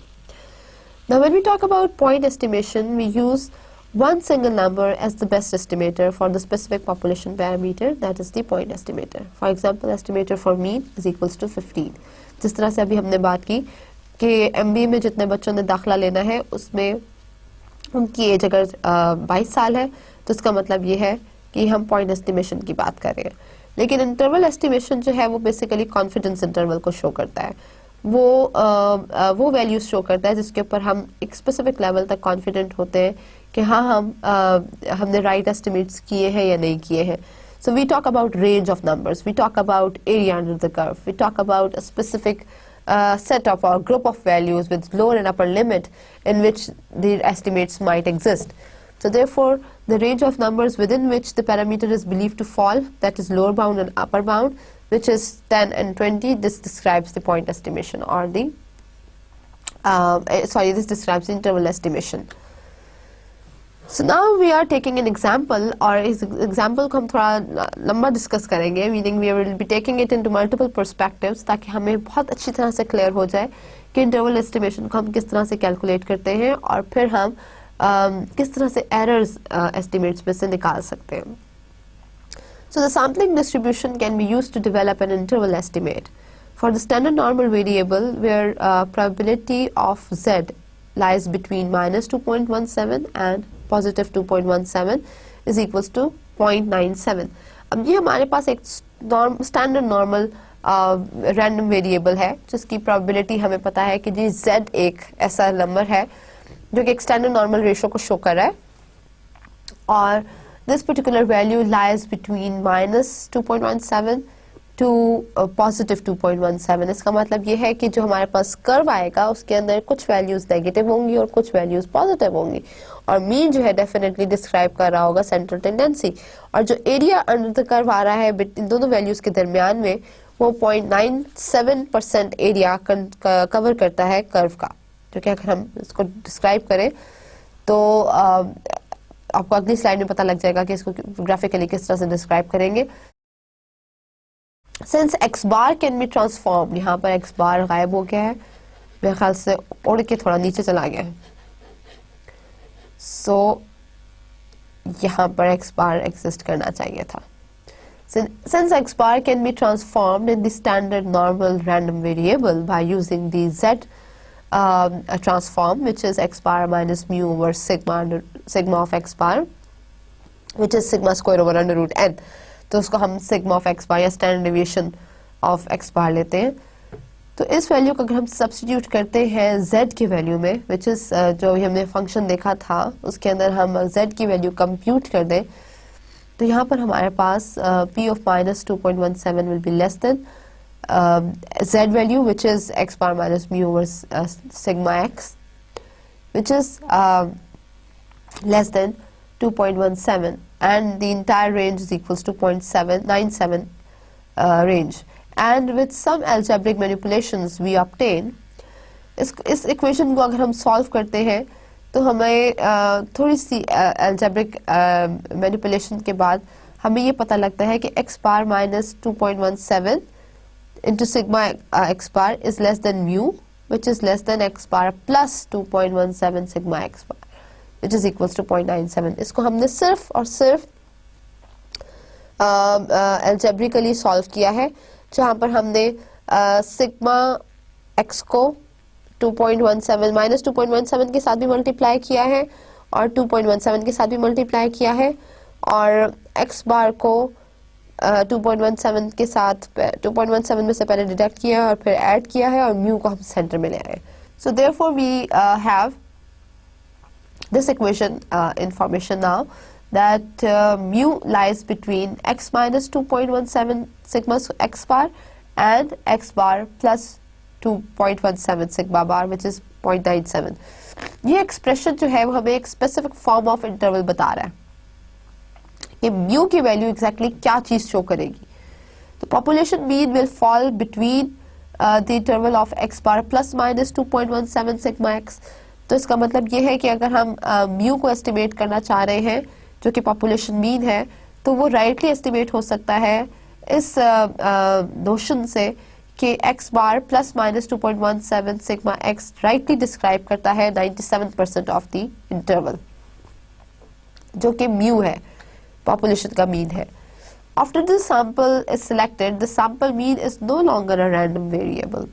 Now when we talk about point estimation, we use one single number as the best estimator for the specific population parameter, that is the point estimator. For example, estimator for mean is equals to 15. जिस तरह से अभी हमने बात की कि MBA में जितने बच्चों ने दाखला लेना है उसमें उनकी एज अगर 22 साल है तो इसका मतलब ये है कि हम पॉइंट एस्टिमेशन की बात कर रहे हैं. लेकिन इंटरवल एस्टिमेशन जो है वो बेसिकली कॉन्फिडेंस इंटरवल को शो करता है. वो वैल्यूज शो करता है जिसके ऊपर हम एक स्पेसिफिक लेवल तक कॉन्फिडेंट होते हैं कि हाँ हमने राइट एस्टिमेट्स किए हैं या नहीं किए हैं. So we talk about range of numbers, we talk about area under the curve, we talk about a specific set of or group of values with lower and upper limit in which the estimates might exist. So therefore, the range of numbers within which the parameter is believed to fall, that is lower bound and upper bound, which is 10 and 20, this describes the point estimation or the, this describes the interval estimation. So now we are taking an example, और इस example को हम थोड़ा लंबा discuss करेंगे, meaning we will be taking it into multiple perspectives ताकि हमें बहुत अच्छी तरह से clear हो जाए कि interval estimation को हम किस तरह से calculate करते हैं और फिर हम किस तरह से errors estimates में से निकाल सकते हैं. So the sampling distribution can be used to develop an interval estimate. For the standard normal variable where probability of z lies between minus 2.17 and positive 2.17 is equals to 0.97. अब ये हमारे पास एक standard normal random variable है जिसकी probability हमें पता है कि जी z एक ऐसा नंबर है जो कि एक स्टैंडर्ड नॉर्मल रेशियो को शो कर रहा है और this particular value lies between minus 2.17 to positive 2.17. इसका मतलब ये है कि जो हमारे पास कर्व आएगा उसके अंदर कुछ वैल्यूज नेगेटिव होंगी और कुछ वैल्यूज पॉजिटिव होंगी और मीन जो है डेफिनेटली डिस्क्राइब कर रहा होगा सेंट्रल टेंडेंसी और जो एरिया अंडर द कर्व आ रहा है इन दोनों वैल्यूज के दरमियान में वो 0.97% एरिया कवर करता है कर्व का, जो कि अगर हम इसको डिस्क्राइब करें तो आपको अगली स्लाइड में पता लग जाएगा कि इसको ग्राफिकली किस तरह से डिस्क्राइब करेंगे. Since x bar can be transformed, यहाँ पर x bar गायब हो गया है, मेरे ख्याल से उड़ के थोड़ा नीचे चला गया है. So यहाँ पर x bar exist करना चाहिए था. Since x bar can be transformed in the standard normal random variable by using the z transform, which is x bar minus mu over sigma of x bar, which is sigma square over under root n. तो उसको हम sigma of X बार या standard deviation of X बार लेते हैं. तो इस value को अगर हम सब्स्टिट्यूट करते हैं z की वैल्यू में, विच इज जो हमने फंक्शन देखा था उसके अंदर हम z की वैल्यू कंप्यूट कर दें तो यहाँ पर हमारे पास p of minus 2.17 will be less than z value which is x bar minus mu over sigma x which is less than 2.17 and the entire range is equals to 0.797 range, and with some algebraic manipulations we obtain इस equation को अगर हम solve करते हैं तो हमें थोड़ी सी algebraic manipulation के बाद हमें ये पता लगता है कि x bar minus 2.17 into sigma x bar is less than mu, which is less than x bar plus 2.17 sigma x bar, which is equals to 0.97. इसको हमने सिर्फ और सिर्फ algebraically solve किया है, जहाँ पर हमने sigma x को 2.17 माइनस 2.17 के साथ भी मल्टीप्लाई किया है और 2.17 के साथ भी मल्टीप्लाई किया है, और x बार को 2.17 के साथ 2.17 में से पहले डिडक्ट किया और फिर ऐड किया है और म्यू को हम सेंटर में ले आए. So therefore we have this equation information now that mu lies between x minus 2.17 sigma x bar and x bar plus 2.17 sigma bar, which is 0.97. ये एक्सप्रेशन जो है वो हमें एक स्पेसिफिक फॉर्म ऑफ इंटरवल बता रहा है कि म्यू की वैल्यू एग्जैक्टली क्या चीज शो करेगी. तो population mean will fall between the interval of X bar plus minus 2.17 sigma x. तो इसका मतलब ये है कि अगर हम म्यू को एस्टिमेट करना चाह रहे हैं जो कि पॉपुलेशन मीन है, तो वो राइटली एस्टिमेट हो सकता है इस नोशन से कि x bar plus minus 2.17 sigma x rightly describe करता है 97% ऑफ द इंटरवल, जो कि म्यू है, पॉपुलेशन का मीन है. After the sample is selected, the sample mean is no longer a random variable.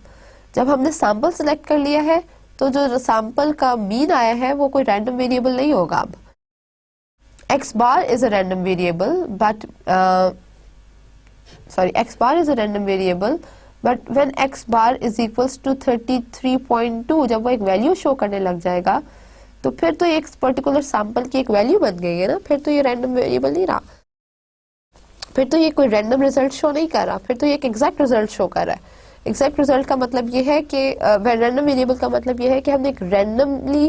जब हमने sample select कर लिया है तो जो sample का mean आया है वो कोई random variable नहीं होगा. अब x bar is a random variable, but x bar is a random variable, but when x bar is equals to 33.2, जब वो एक value show करने लग जाएगा तो फिर तो एक पर्टिकुलर सैंपल की एक वैल्यू बन गई है ना, फिर तो ये रैंडम वेरिएबल नहीं रहा, फिर तो ये कोई रैंडम रिजल्ट शो नहीं कर रहा, फिर तो ये एक एग्जैक्ट रिजल्ट शो कर रहा है. एग्जैक्ट रिजल्ट का मतलब ये है कि रैंडम वेरिएबल का मतलब ये है कि हमने एक रैंडमली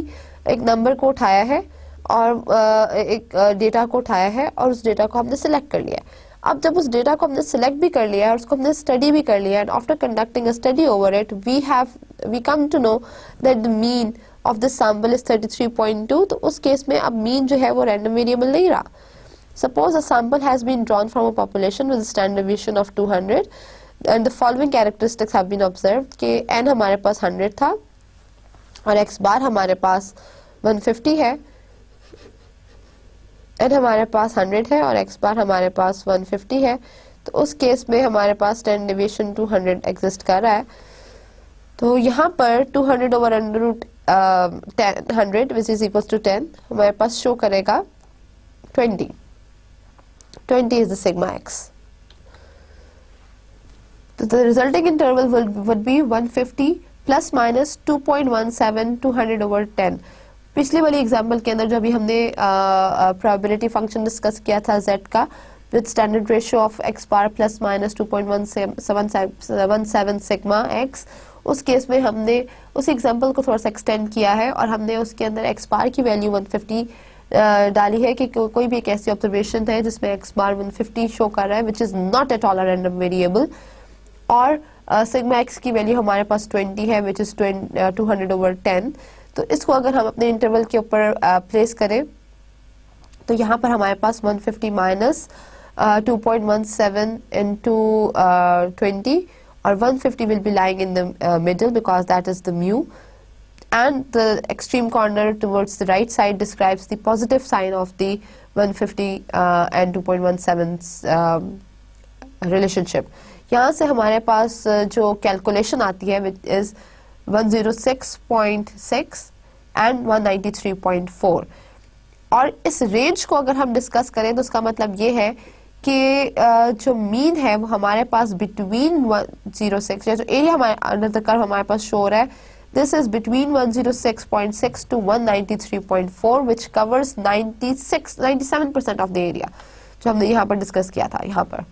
एक नंबर को उठाया है और एक डेटा को उठाया है और उस डेटा को हमने सिलेक्ट कर लिया है. अब जब उस डेटा को हमने सिलेक्ट भी कर लिया है और उसको हमने स्टडी भी कर लिया है, and after conducting a study over it we come to know that the mean of the sample is 33.2. तो उस केस में अब मीन जो है वो रैंडम वेरिएबल नहीं रहा. Suppose a sample has been drawn from a population with a standard deviation of 200 and the following characteristics have been observed कि n हमारे पास 100 था और x बार हमारे पास 150 है, n हमारे पास 100 है और x बार हमारे पास 150 है. तो उस केस में हमारे पास standard deviation 200 एग्जिस्ट कर रहा है. तो यहाँ पर 200 over under root 100 which is equals to 10 हमारे पास शो करेगा 20. 20 is the sigma x. So the resulting interval would be 150 plus minus 2.17 200 over 10. पिछली वाली एग्जाम्पल के अंदर जो अभी हमने प्रोबेबिलिटी फंक्शन डिस्कस किया था z का with standard ratio of x bar plus minus 2.17 sigma x, उस केस में हमने उस एग्जाम्पल को थोड़ा सा एक्सटेंड किया है और हमने उसके अंदर एक्स बार की वैल्यू 150 डाली है कि कोई भी एक ऐसी ऑब्जर्वेशन है जिसमें एक्स बार 150 शो कर रहा है which is not at all a random variable, और सिग्मा एक्स की वैल्यू हमारे पास 20 है विच इज़ 200 over 10. तो इसको अगर हम अपने इंटरवल के ऊपर प्लेस करें तो यहाँ पर हमारे पास 150 minus 2.17 into 20, or 150 will be lying in the middle because that is the mu, and the extreme corner towards the right side describes the positive sign of the 150 and 2.17's relationship. यहाँ से हमारे पास जो calculation आती है which is 106.6 and 193.4, और इस range को अगर हम डिस्कस करें तो उसका मतलब ये है कि जो मीन है वो हमारे पास बिटवीन 106, जो एरिया हमारे अंडर द कर्व हमारे पास शो हो रहा है, this is between 106.6 to 193.4 which covers 97% of the area जो हमने यहाँ पर डिस्कस किया था. यहाँ पर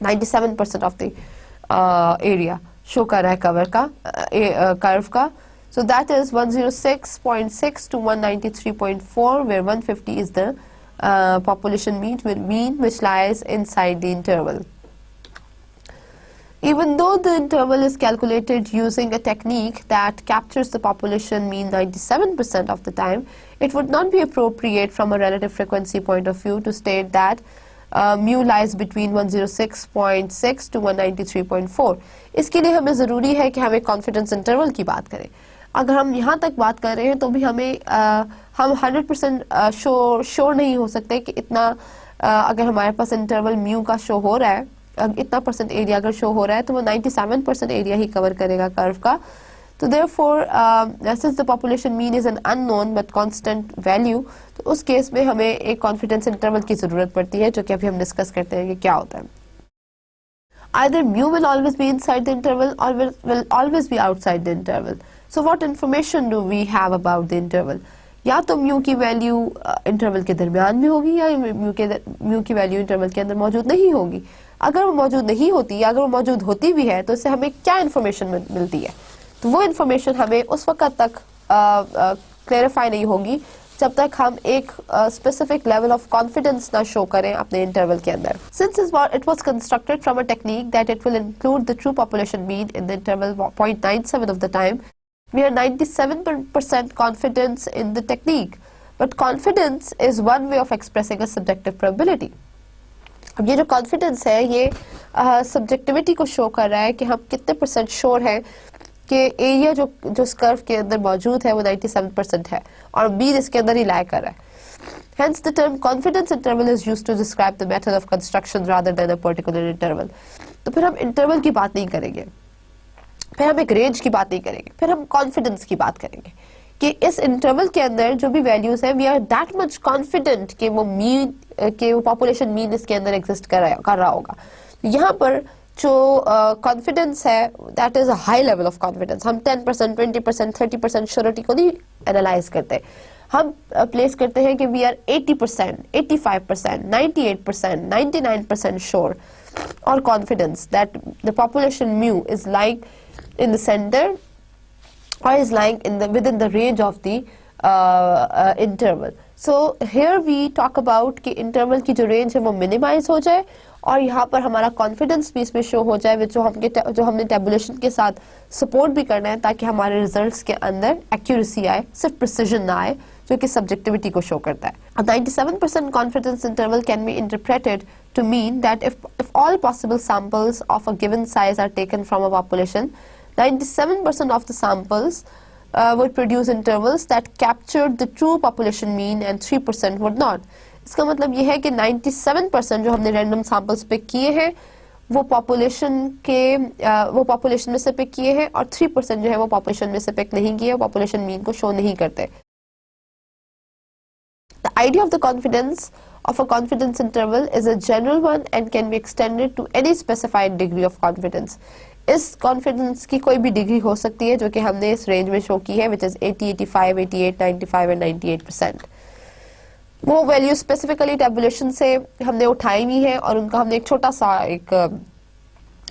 97% ऑफ द एरिया शो कर रहा है कवर का कर्व का. So that is 106.6 to 193.4 where 150 is the population mean which lies inside the interval. Even though the interval is calculated using a technique that captures the population mean 97% of the time, it would not be appropriate from a relative frequency point of view to state that mu lies between 106.6 to 193.4. इसके लिए हमें ज़रूरी है कि हम एक confidence interval की बात करें. अगर हम यहाँ तक बात कर रहे हैं तो भी हम 100% श्योर नहीं हो सकते कि इतना अगर हमारे पास इंटरवल म्यू का शो हो रहा है, इतना परसेंट एरिया अगर शो हो रहा है तो वो 97% एरिया ही कवर करेगा कर्व का. तो therefore since the population mean is an unknown but constant value, तो उस केस में हमें एक कॉन्फिडेंस इंटरवल की जरूरत पड़ती है, जो कि अभी हम डिस्कस करते हैं कि क्या होता है. Either mu will always be inside the interval or will always be outside the interval. So what information do we have about the interval? या तो म्यू की वैल्यू इंटरवल के दरमियान में होगी या म्यू की वैल्यू इंटरवल के अंदर मौजूद नहीं होगी. अगर वो मौजूद नहीं होती या अगर वो मौजूद होती भी है तो इससे हमें क्या इन्फॉर्मेशन मिलती है. तो वो इन्फॉर्मेशन हमें उस वक्त तक क्लेरिफाई नहीं होगी जब तक हम एक स्पेसिफिक लेवल ऑफ कॉन्फिडेंस ना शो करें अपने इंटरवल के अंदर. Since it was constructed from a technique that it will include the true population mean in the interval 0.97 of the time, we are 97% confidence in the technique. But confidence is one way of expressing a subjective probability. अब ये जो confidence है ये subjectivity को show कर रहा है कि हम कितने परसेंट श्योर है कि एरिया जो इस कर्व के अंदर मौजूद है वो 97% है और मीन इसके अंदर ही लाई कर रहा है. Hence the term confidence interval is used to describe the method of construction rather than a particular interval. तो फिर हम इंटरवल की बात नहीं करेंगे, फिर हम एक रेंज की बात नहीं करेंगे, फिर हम कॉन्फिडेंस की बात करेंगे कि इस इंटरवल के अंदर जो भी वैल्यूज है we are that much confident कि वो मीन कि वो पॉपुलेशन मीन इसके अंदर एग्जिस्ट कर रहा होगा. यहाँ पर जो कॉन्फिडेंस है that is a high level of confidence. हम 10%, 20%, 30% श्योरिटी को नहीं एनालाइज करते, हम प्लेस करते हैं कि वी आर 80%, 85%, 98%, 99% श्योर और confidence that the population mu is like in the center or is lying within the range of the interval. So here we talk about कि interval की जो range है वो minimize हो जाए और यहाँ पर हमारा confidence भी इसमें show हो जाए जो हमने tabulation के साथ support भी करना है ताकि हमारे results के अंदर accuracy आए, सिर्फ precision ना आए जो कि subjectivity को show करता है. A 97% confidence interval can be interpreted to mean that if all possible samples of a given size are taken from a population, 97% of the samples would produce intervals that captured the true population mean and 3% would not. इसका मतलब ये है कि 97% जो हमने random samples pick किए हैं वो population में से pick किए हैं और 3% जो है वो population में से pick नहीं किए, population mean को show नहीं करते. The idea of the confidence of a confidence interval is a general one and can be extended to any specified degree of confidence. इस कॉन्फिडेंस की कोई भी डिग्री हो सकती है जो कि हमने इस रेंज में शो की है विच इज 80, 85, 88, 95 एंड 98%. वो वैल्यू स्पेसिफिकली टेबुलेशन से हमने उठाई हुई है और उनका हमने एक छोटा सा एक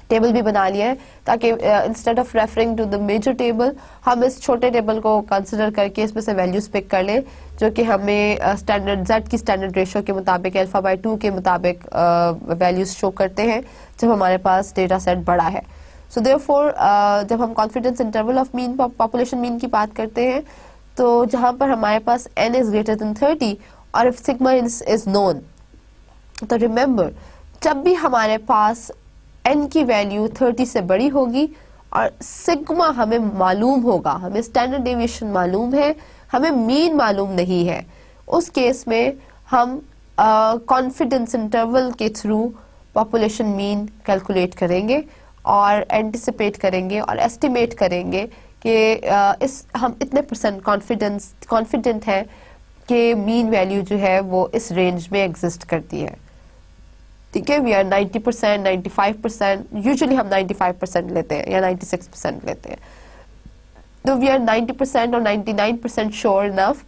टेबल भी बना लिया है ताकि instead of referring to the major table हम इस छोटे टेबल को कंसिडर करके इसमें से वैल्यूज पिक कर लें जो कि हमें स्टैंडर्ड जेड की स्टैंडर्ड रेशियो के मुताबिक अल्फा बाय 2 के मुताबिक वैल्यूज शो करते हैं जब हमारे पास डेटा सेट बड़ा है. So therefore, जब हम confidence interval of mean population mean की बात करते हैं तो जहाँ पर हमारे पास n is greater than 30 और if sigma is known, तो remember जब भी हमारे पास n की वैल्यू 30 से बड़ी होगी और सिग्मा हमें मालूम होगा, हमें स्टैंडर्ड डेविएशन मालूम है, हमें मीन मालूम नहीं है, उस केस में हम कॉन्फिडेंस इंटरवल के थ्रू पॉपुलेशन मीन कैलकुलेट करेंगे और एंटिसिपेट करेंगे और एस्टिमेट करेंगे कि हम इतने परसेंट कॉन्फिडेंट है कि मीन वैल्यू जो है वो इस रेंज में एग्जिस्ट करती है. ठीक है, वी आर 90%, 95%, यूजुअली हम 95% लेते हैं या 96% लेते हैं. तो वी आर 90% और 99% श्योर इनफ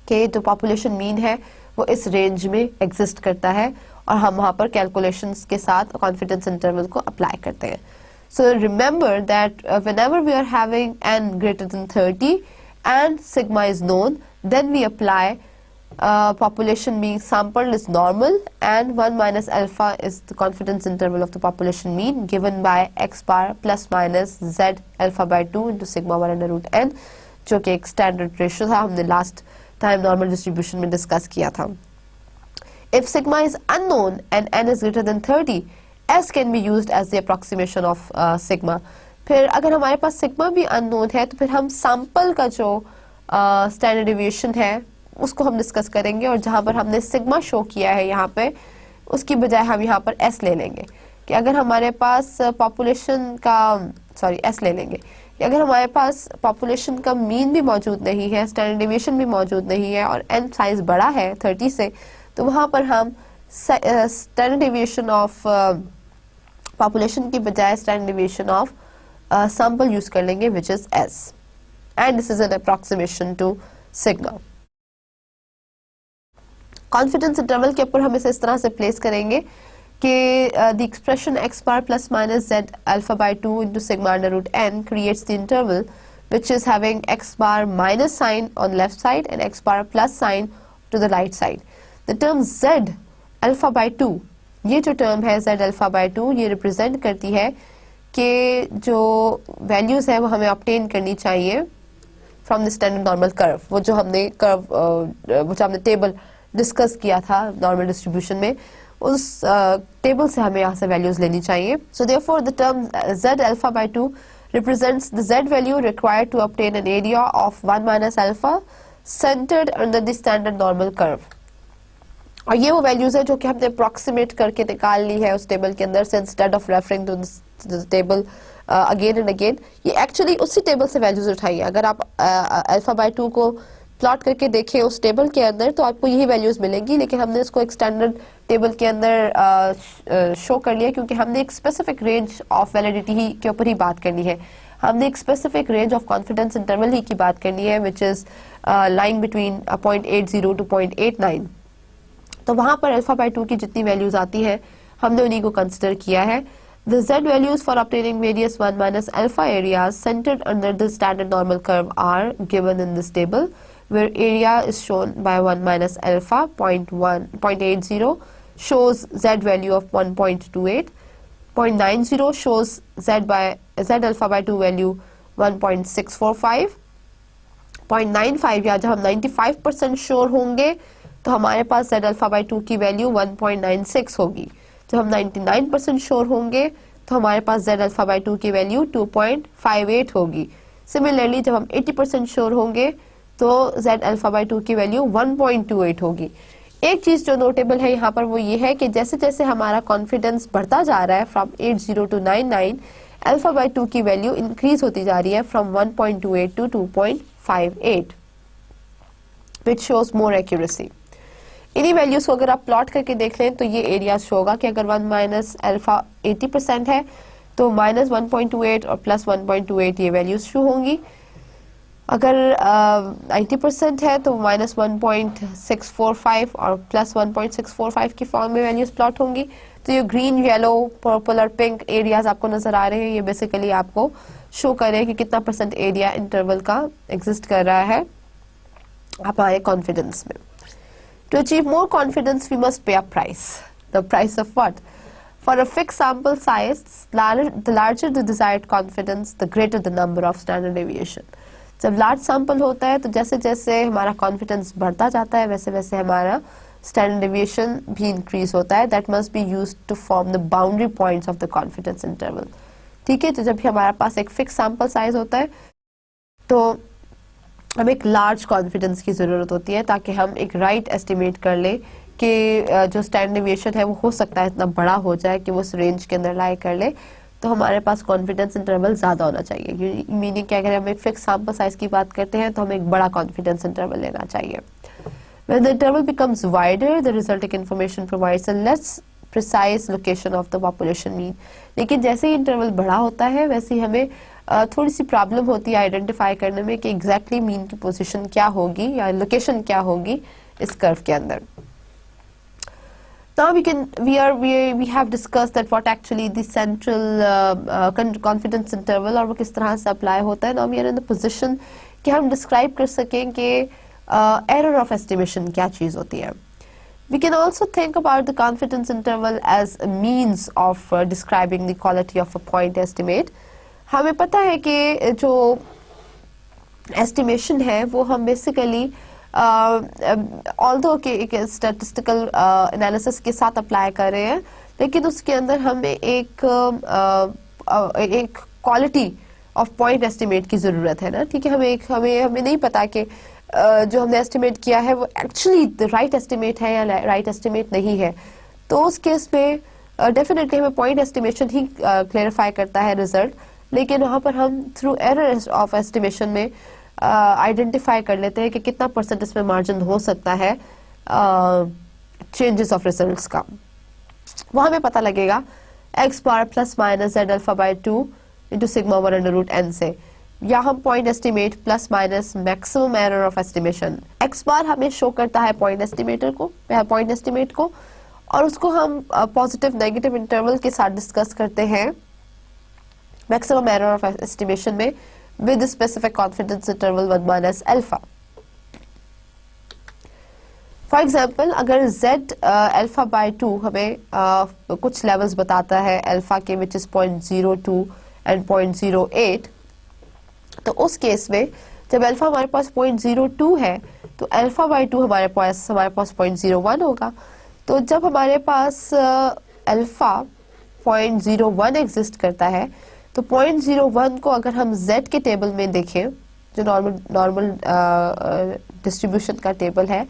कि जो पॉपुलेशन मीन है वो इस रेंज में एग्जिस्ट करता है और हम वहाँ पर कैलकुलेशंस के साथ कॉन्फिडेंस इंटरवल को अप्लाई करते हैं. So remember that whenever we are having n greater than 30 and sigma is known, then we apply population being sampled is normal, and 1 minus alpha is the confidence interval of the population mean given by x bar plus minus z alpha by 2 into sigma 1 under root n, जो कि एक standard ratio था, हमने last time normal distribution में discuss किया था. If sigma is unknown and n is greater than 30, s can be used as the approximation of sigma. फिर अगर हमारे पास सिग्मा भी अननोन है तो फिर हम सैंपल का जो स्टैंडर्ड डेविएशन है उसको हम डिस्कस करेंगे, और जहां पर हमने सिग्मा शो किया है यहाँ पे उसकी बजाय हम यहाँ पर एस ले लेंगे कि अगर हमारे पास पॉपुलेशन का एस ले लेंगे कि अगर हमारे पास पॉपुलेशन का मीन भी मौजूद नहीं है, स्टैंडर्ड डेविएशन भी मौजूद नहीं है और एन साइज बड़ा है 30 से, तो वहां पर हम स्टैंडर्ड डेविएशन ऑफ पॉपुलेशन की बजाय standard deviation of sample use कर लेंगे which is s, and this is an approximation to sigma. Confidence interval के ऊपर हम इसे इस तरह से प्लेस करेंगे कि the expression x bar plus minus z alpha by 2 into sigma under root n creates the interval which is having x bar minus sign on left side and x bar plus sign to the right side. The term z alpha by 2, ये जो term है z alpha by 2, ये represent करती है कि जो values है वो हमें ऑब्टेन करनी चाहिए from the standard normal curve. वो जो हमने टेबल डिस्कस किया था नॉर्मल डिस्ट्रीब्यूशन में, उस टेबल से हमें यहाँ से वैल्यूज लेनी चाहिए. So therefore the term z alpha by 2 represents the z value required to obtain an area of 1 minus alpha centered under the standard normal curve. और ये वो वैल्यूज है जो कि हमने अप्रोक्सीमेट करके निकाल ली है उस टेबल के अंदर से, instead of referring to this table again and again. ये एक्चुअली उसी टेबल से वैल्यूज उठाइए. अगर आप अल्फा बाय 2 को प्लॉट करके देखें उस टेबल के अंदर तो आपको यही वैल्यूज मिलेंगी, लेकिन हमने इसको एक स्टैंडर्ड टेबल के अंदर शो कर लिया क्योंकि हमने एक स्पेसिफिक रेंज ऑफ वैलिडिटी ही के ऊपर ही बात करनी है. हमने एक specific range of confidence interval ही की बात करनी है which is lying between 0.80 to 0.89. तो वहां पर अल्फा बाय 2 की जितनी वैल्यूज आती है हमने उन्हीं को कंसिडर किया है. The z values for obtaining various 1 minus alpha areas centered under the standard normal curve are given in this table, where area is shown by 1 minus alpha 0.80 shows z value of 1.28, 0.90 shows z alpha by 2 value 1.645, 0.95 या जब हम 95% sure होंगे तो हमारे पास z alpha by 2 की value 1.96 होगी. जब हम 99% श्योर होंगे तो हमारे पास z alpha by 2 की वैल्यू 2.58 होगी. सिमिलरली जब हम 80% श्योर होंगे तो z alpha by 2 की वैल्यू 1.28 होगी. एक चीज जो नोटेबल है यहाँ पर वो ये है कि जैसे जैसे हमारा कॉन्फिडेंस बढ़ता जा रहा है फ्रॉम 80 टू 99, अल्फा बाय 2 की वैल्यू इंक्रीज होती जा रही है from 1.28 to 2.58, which shows more accuracy. इन्हीं वैल्यूज को अगर आप प्लॉट करके देख लें तो ये एरिया शो होगा कि अगर 1 माइनस अल्फा 80% है तो माइनस 1.28 और प्लस 1.28 ये वैल्यूज शो होंगी. अगर 90% है तो माइनस 1.645 और प्लस 1.645 की फॉर्म में वैल्यूज प्लॉट होंगी. तो ये ग्रीन, येलो, पर्पल और पिंक एरियाज आपको नजर आ रहे हैं. ये बेसिकली आपको शो कर रहे हैं कि कितना परसेंट एरिया इंटरवल का एग्जिस्ट कर रहा है हमारे कॉन्फिडेंस में. To achieve more confidence, we must pay a price. The price of what? For a fixed sample size, the larger the desired confidence, the greater the number of standard deviation. जब large sample होता है तो जैसे जैसे हमारा confidence बढ़ता जाता है वैसे वैसे हमारा standard deviation भी increase होता है. That must be used to form the boundary points of the confidence interval. ठीक है, तो जब भी हमारे पास एक fixed sample size होता है तो हमें एक लार्ज कॉन्फिडेंस की ज़रूरत होती है ताकि हम एक राइट एस्टिमेट कर लें कि जो स्टैंडर्ड डेविएशन है वो हो सकता है इतना बड़ा हो जाए कि वो उस रेंज के अंदर लाई कर ले. तो हमारे पास कॉन्फिडेंस इंटरवल ज़्यादा होना चाहिए. मीनिंग कि अगर हम एक फिक्स सैंपल साइज की बात करते हैं तो हमें एक बड़ा कॉन्फिडेंस इंटरवल लेना चाहिए. When the interval becomes wider, the resulting information provides a less precise location of the population mean. लेकिन जैसे ही इंटरवल बड़ा होता है वैसे ही हमें थोड़ी सी प्रॉब्लम होती है आइडेंटिफाई करने में कि एग्जैक्टली मीन की पोजीशन क्या होगी या लोकेशन क्या होगी इस कर्व के अंदर. Now we have discussed that what actually the central confidence interval और वो किस तरह से अप्लाई होता है. Now we are in the position कि हम डिस्क्राइब कर सकें कि एरर ऑफ एस्टिमेशन क्या चीज़ होती है. We can also think about the confidence interval as a means of describing the quality of a point estimate. हमें पता है कि जो estimation है वो हम basically although कि एक statistical analysis के साथ apply कर रहे हैं, लेकिन उसके अंदर हमें एक quality of point estimate की ज़रूरत है ना. ठीक है, हमें नहीं पता कि जो हमने एस्टिमेट किया है वो एक्चुअली राइट एस्टिमेट है या राइट एस्टिमेट नहीं है. तो उस केस में डेफिनेटली हमें पॉइंट एस्टिमेशन ही क्लेरिफाई करता है रिजल्ट, लेकिन वहाँ पर हम थ्रू एरर ऑफ एस्टिमेशन में आइडेंटिफाई कर लेते हैं कि कितना % इसमें मार्जिन हो सकता है चेंजेस ऑफ रिजल्ट्स का. वो हमें पता लगेगा x bar plus minus z alpha by 2 into sigma 1 under root n से, या हम point estimate plus minus maximum error of estimation. X bar हमें शो करता है पॉइंट एस्टिमेट को, और उसको हम पॉजिटिव नेगेटिव इंटरवल के साथ डिस्कस करते हैं मैक्सिमम एरर ऑफ एस्टिमेशन में with specific confidence interval 1 minus alpha. For example, अगर z अल्फा बाय 2 हमें कुछ लेवल्स बताता है अल्फा के, विच इज 0.02 एंड 0.08, तो उस केस में जब अल्फा हमारे पास 0.02 है तो अल्फा बाई 2 हमारे पास 0.01 होगा. तो जब हमारे पास अल्फा 0.01 एग्जिस्ट करता है तो 0.01 को अगर हम z के टेबल में देखें, जो नॉर्मल डिस्ट्रीब्यूशन का टेबल है,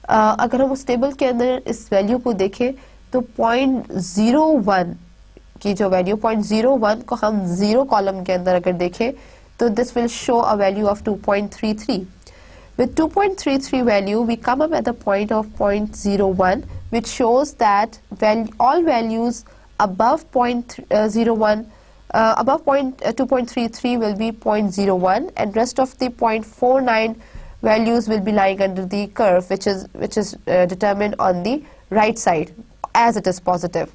अगर हम उस टेबल के अंदर इस वैल्यू को देखें तो 0.01 की जो वैल्यू 0.01 को हम 0 कॉलम के अंदर अगर देखें तो this will show a value of 2.33. With 2.33 value, we come up at the point of 0.01, which shows that all values above 0.01, above 2.33 will be 0.01, and rest of the 0.49 values will be lying under the curve, which is determined on the right side as it is positive.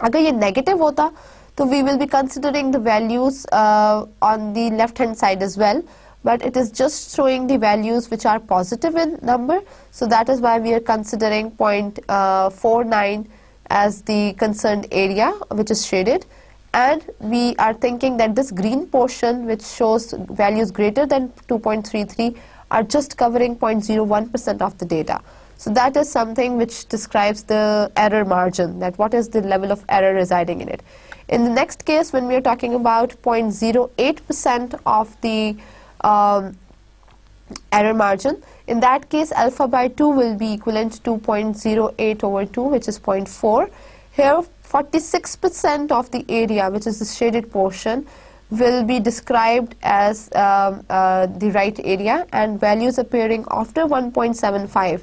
अगर ये negative होता so we will be considering the values on the left hand side as well, but it is just showing the values which are positive in number, so that is why we are considering 0.49 as the concerned area which is shaded, and we are thinking that this green portion which shows values greater than 2.33 are just covering 0.01% of the data. So that is something which describes the error margin, that what is the level of error residing in it. In the next case, when we are talking about 0.08% of the error margin, in that case alpha by 2 will be equivalent to 0.08 over 2, which is 0.4. Here 46% of the area, which is the shaded portion, will be described as the right area, and values appearing after 1.75.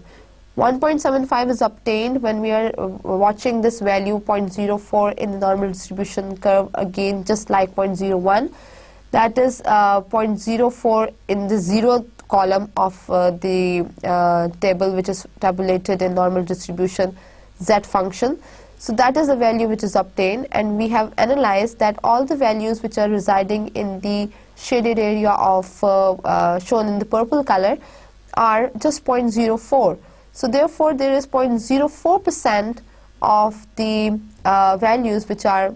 1.75 is obtained when we are watching this value 0.04 in the normal distribution curve, again just like 0.01. That is 0.04 in the 0th column of the table which is tabulated in normal distribution z function. So that is the value which is obtained, and we have analyzed that all the values which are residing in the shaded area of shown in the purple color are just 0.04. So therefore there is 0.04% of the values which are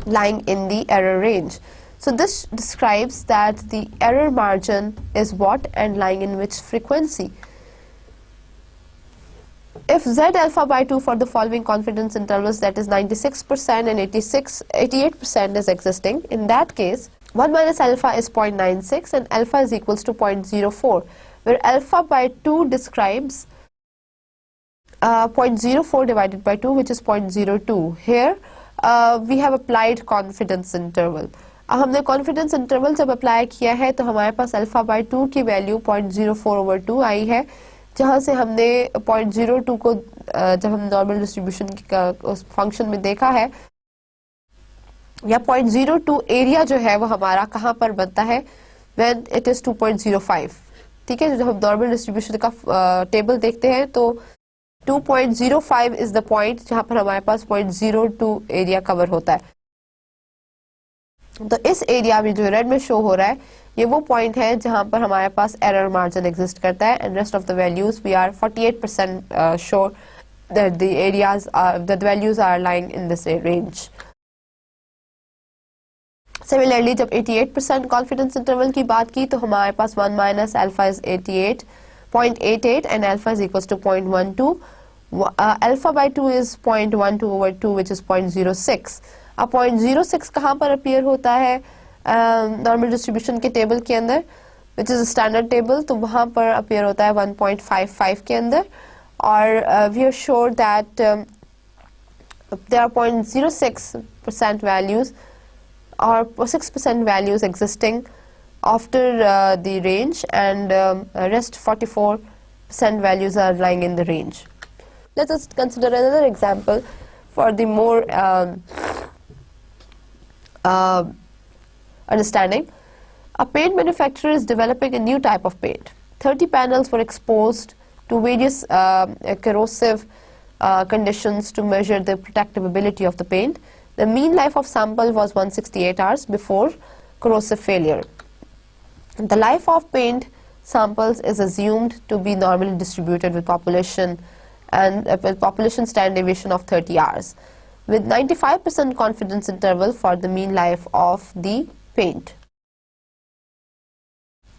lying in the error range. So this describes that the error margin is what and lying in which frequency. If z alpha by 2 for the following confidence intervals, that is 96% and 88% is existing, in that case 1 minus alpha is 0.96 and alpha is equals to 0.04, where alpha by 2 describes 0.04 divided by 2, which is 0.02. Here we have applied confidence interval. अब हमने confidence interval जब apply किया है तो हमारे पास alpha by 2 की value 0.04 over 2 आई है, जहाँ से हमने 0.02 को जब हम normal distribution का उस function में देखा है, या 0.02 area जो है वो हमारा कहाँ पर बनता है, when it is 2.05. ठीक है, जब हम normal distribution का table देखते हैं तो 2.05 is the point जहाँ पर हमारे पास 0.02 area cover होता है. तो इस एरिया में जो रेड में शो हो रहा है ये वो पॉइंट है जहां पर हमारे पास एरर मार्जिन एग्जिस्ट करता है, and rest of the values we are 48% sure that the areas the values are lying in this range. Similarly जब 88% कॉन्फिडेंस इंटरवल की बात की तो हमारे पास 1 minus alpha is 88.88 and alpha is equals to 0.12. Alpha by 2 is 0.12 over 2 which is 0.06. अब 0.06 कहाँ पर अपीयर होता है नॉर्मल डिस्ट्रीब्यूशन के टेबल के अंदर, विच इज स्टैंडर्ड टेबल, तो वहाँ पर अपीयर होता है 1.55 के अंदर, और we are sure that there are 0.06% values or 6% values existing after the range, and rest 44% values are lying in the range. Let us consider another example for the more understanding. A paint manufacturer is developing a new type of paint. 30 panels were exposed to various corrosive conditions to measure the protectability of the paint. The mean life of sample was 168 hours before corrosive failure. The life of paint samples is assumed to be normally distributed with population and with population standard deviation of 30 hours, with 95% confidence interval for the mean life of the paint.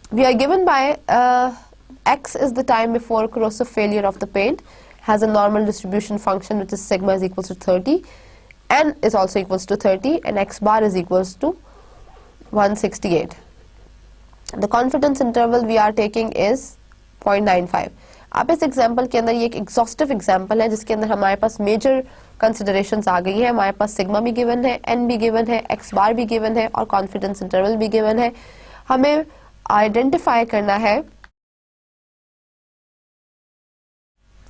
We are given by x is the time before corrosive failure of the paint, has a normal distribution function which is sigma is equals to 30, n is also equals to 30, and x bar is equals to 168. The confidence interval we are taking is 0.95. अब इस example के अंदर ये एक exhaustive example है जिसके अंदर हमारे पास मेजर कंसिडरेशंस आ गई है। हमारे पास सिग्मा भी गिवन है, एन भी गिवन है, एक्स बार भी गिवन है और कॉन्फिडेंस इंटरवल भी गिवन है। हमें आइडेंटिफाई करना है,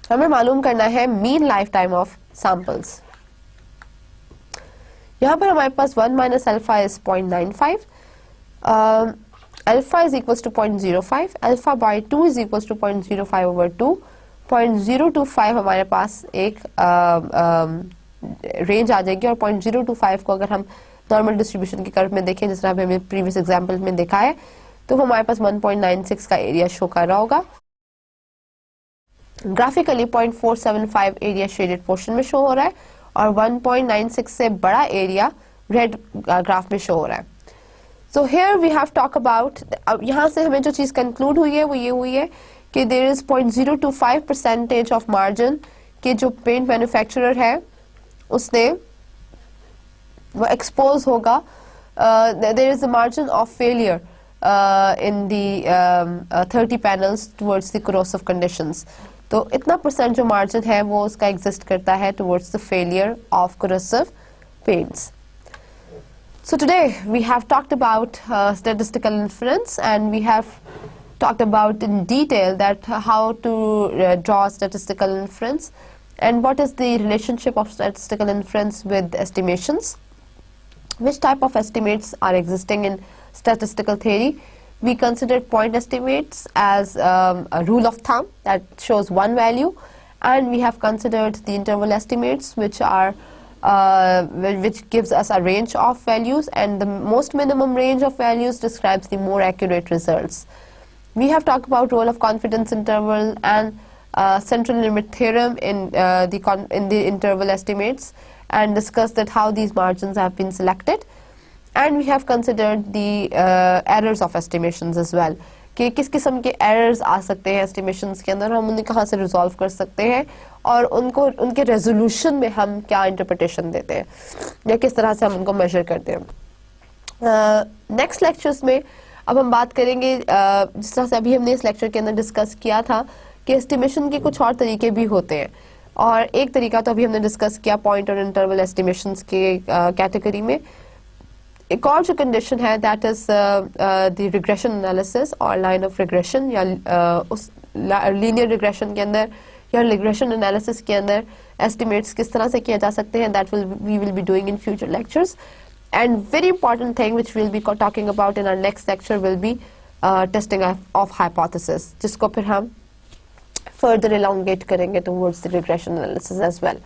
हमें मालूम करना है mean life time of samples. यहाँ पर हमारे पास 1 minus alpha is 0.95, alpha is equals to 0.05, alpha by 2 is equals to 0.05 over 2, 0.025 हमारे पास एक रेंज आ जाएगी, और 0.025 को अगर हम नॉर्मल डिस्ट्रीब्यूशन के कर्व में देखें जिस तरह हमें प्रीवियस एग्जांपल में देखा है, तो हमारे पास 1.96 का एरिया शो कर रहा होगा। ग्राफिकली 0.475 एरिया शेडेड पोर्शन में शो हो रहा है और 1.96 से बड़ा एरिया रेड ग्राफ में शो हो रहा है। So here we have talk about, यहाँ से हमें जो चीज़ कंक्लूड हुई है वो ये हुई है कि there is 0.025% of margin कि जो पेंट मैन्युफैक्चरर है उसने वो एक्सपोज होगा, there is a margin of failure in the 30 panels towards the corrosive conditions. तो इतना परसेंट जो मार्जिन है वो उसका एग्जिस्ट करता है towards the failure of corrosive paints. So today we have talked about statistical inference, and we have talked about in detail that how to draw statistical inference and what is the relationship of statistical inference with estimations, which type of estimates are existing in statistical theory. We considered point estimates as a rule of thumb that shows one value, and we have considered the interval estimates which are which gives us a range of values, and the most minimum range of values describes the more accurate results. We have talked about role of confidence interval and central limit theorem in the interval estimates, and discussed that how these margins have been selected, and we have considered the errors of estimations as well कि किस किस्म के errors आ सकते हैं estimations के अंदर, हम उन्हें कहाँ से रिजॉल्व कर सकते हैं और उनको उनके रेजोल्यूशन में हम क्या इंटरप्रिटेशन देते हैं या किस तरह से हम उनको मेजर करते हैं। नेक्स्ट लेक्चर्स में अब हम बात करेंगे जिस तरह से अभी हमने इस लेक्चर के अंदर डिस्कस किया था कि एस्टिमेशन के कुछ और तरीके भी होते हैं, और एक तरीका तो अभी हमने डिस्कस किया पॉइंट और इंटरवल एस्टिमेशंस के कैटेगरी में। एक और जो कंडीशन है that is the regression analysis और लाइन ऑफ रिग्रेशन, या उस लीनियर रिग्रेशन के अंदर या रिग्रेशन एनालिसिस के अंदर एस्टिमेट्स किस तरह से किया जा सकते हैं, that we will be doing in future lectures. And very important thing which will be talking about in our next lecture will be testing of hypothesis, जिसको फिर हम फर्दर एलोंगेट करेंगे towards the regression analysis as well.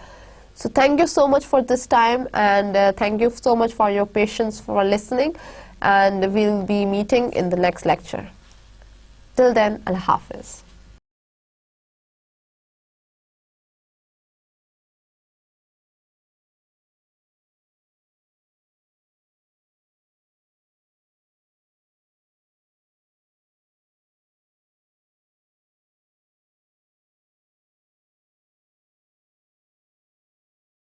So thank you so much for this time, and thank you so much for your patience for listening, and we'll be meeting in the next lecture. Till then, Allah Hafiz.